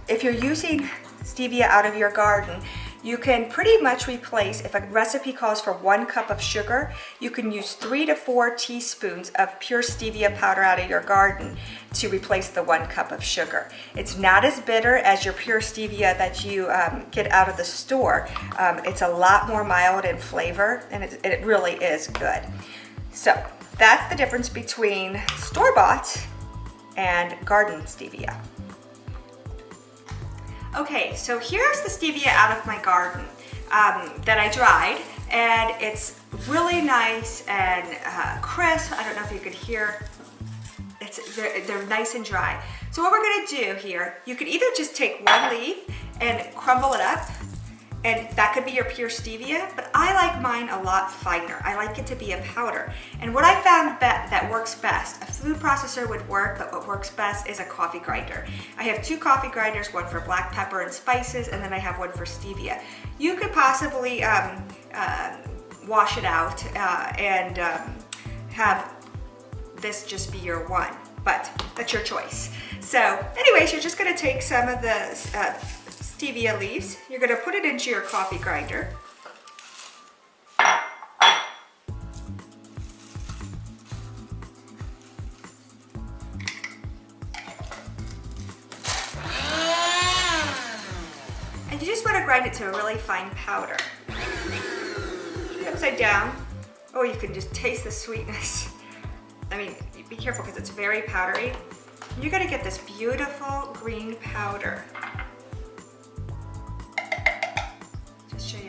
If you're using stevia out of your garden, you can pretty much replace, if a recipe calls for 1 cup of sugar, you can use 3 to 4 teaspoons of pure stevia powder out of your garden to replace the 1 cup of sugar. It's not as bitter as your pure stevia that you get out of the store. It's a lot more mild in flavor, and it really is good. So that's the difference between store-bought and garden stevia. Okay, so here's the stevia out of my garden that I dried, and it's really nice and crisp. I don't know if you could hear. They're nice and dry. So what we're gonna do here, you could either just take one leaf and crumble it up, and that could be your pure stevia, but I like mine a lot finer. I like it to be a powder. And what I found that works best, a food processor would work, but what works best is a coffee grinder. I have 2 coffee grinders, one for black pepper and spices, and then I have one for stevia. You could possibly wash it out and have this just be your one, but that's your choice. So anyways, you're just gonna take some of the stevia leaves. You're going to put it into your coffee grinder. And you just want to grind it to a really fine powder. Put it upside down. Oh, you can just taste the sweetness. I mean, be careful because it's very powdery. You're going to get this beautiful green powder.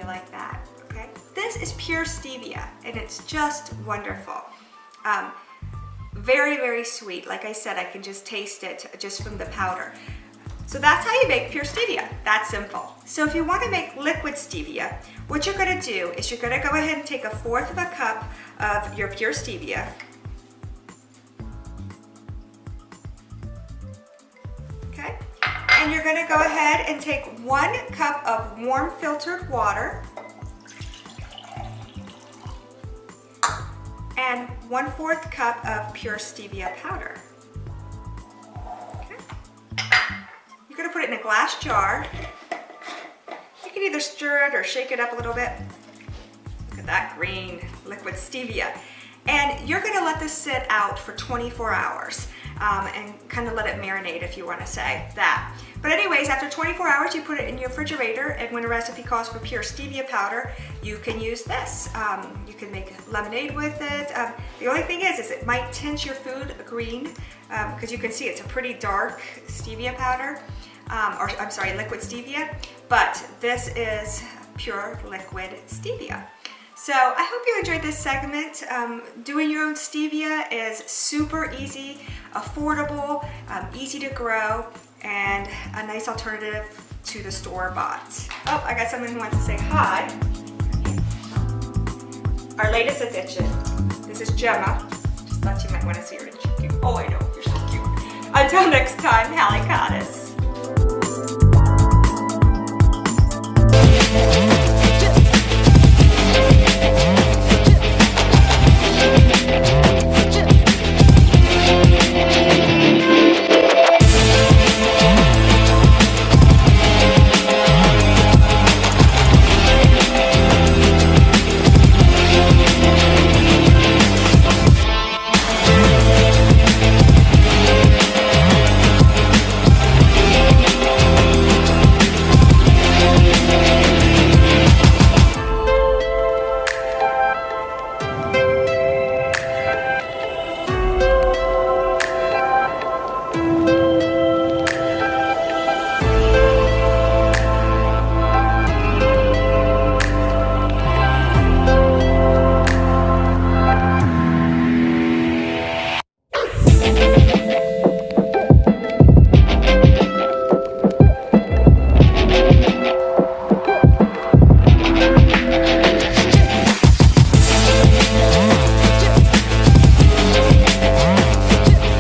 Like that, okay? This is pure stevia, and it's just wonderful. Very, very sweet. Like I said, I can just taste it just from the powder. So that's how you make pure stevia. That's simple. So if you want to make liquid stevia, what you're going to do is you're going to go ahead and take 1/4 of a cup of your pure stevia. Okay? And you're going to go ahead and take 1 cup of warm filtered water and 1/4 cup of pure stevia powder. Okay. You're gonna put it in a glass jar. You can either stir it or shake it up a little bit. Look at that green liquid stevia. And you're gonna let this sit out for 24 hours and kind of let it marinate, if you wanna say that. But anyways, after 24 hours, you put it in your refrigerator, and when a recipe calls for pure stevia powder, you can use this. You can make lemonade with it. The only thing is it might tint your food green, because you can see it's a pretty dark stevia powder, or I'm sorry, liquid stevia, but this is pure liquid stevia. So I hope you enjoyed this segment. Doing your own stevia is super easy, affordable, easy to grow, and a nice alternative to the store-bought. Oh, I got someone who wants to say hi. Our latest addition. This is Gemma. Just thought you might want to see her. Oh, I know, you're so cute. Until next time, Hallie Cottis.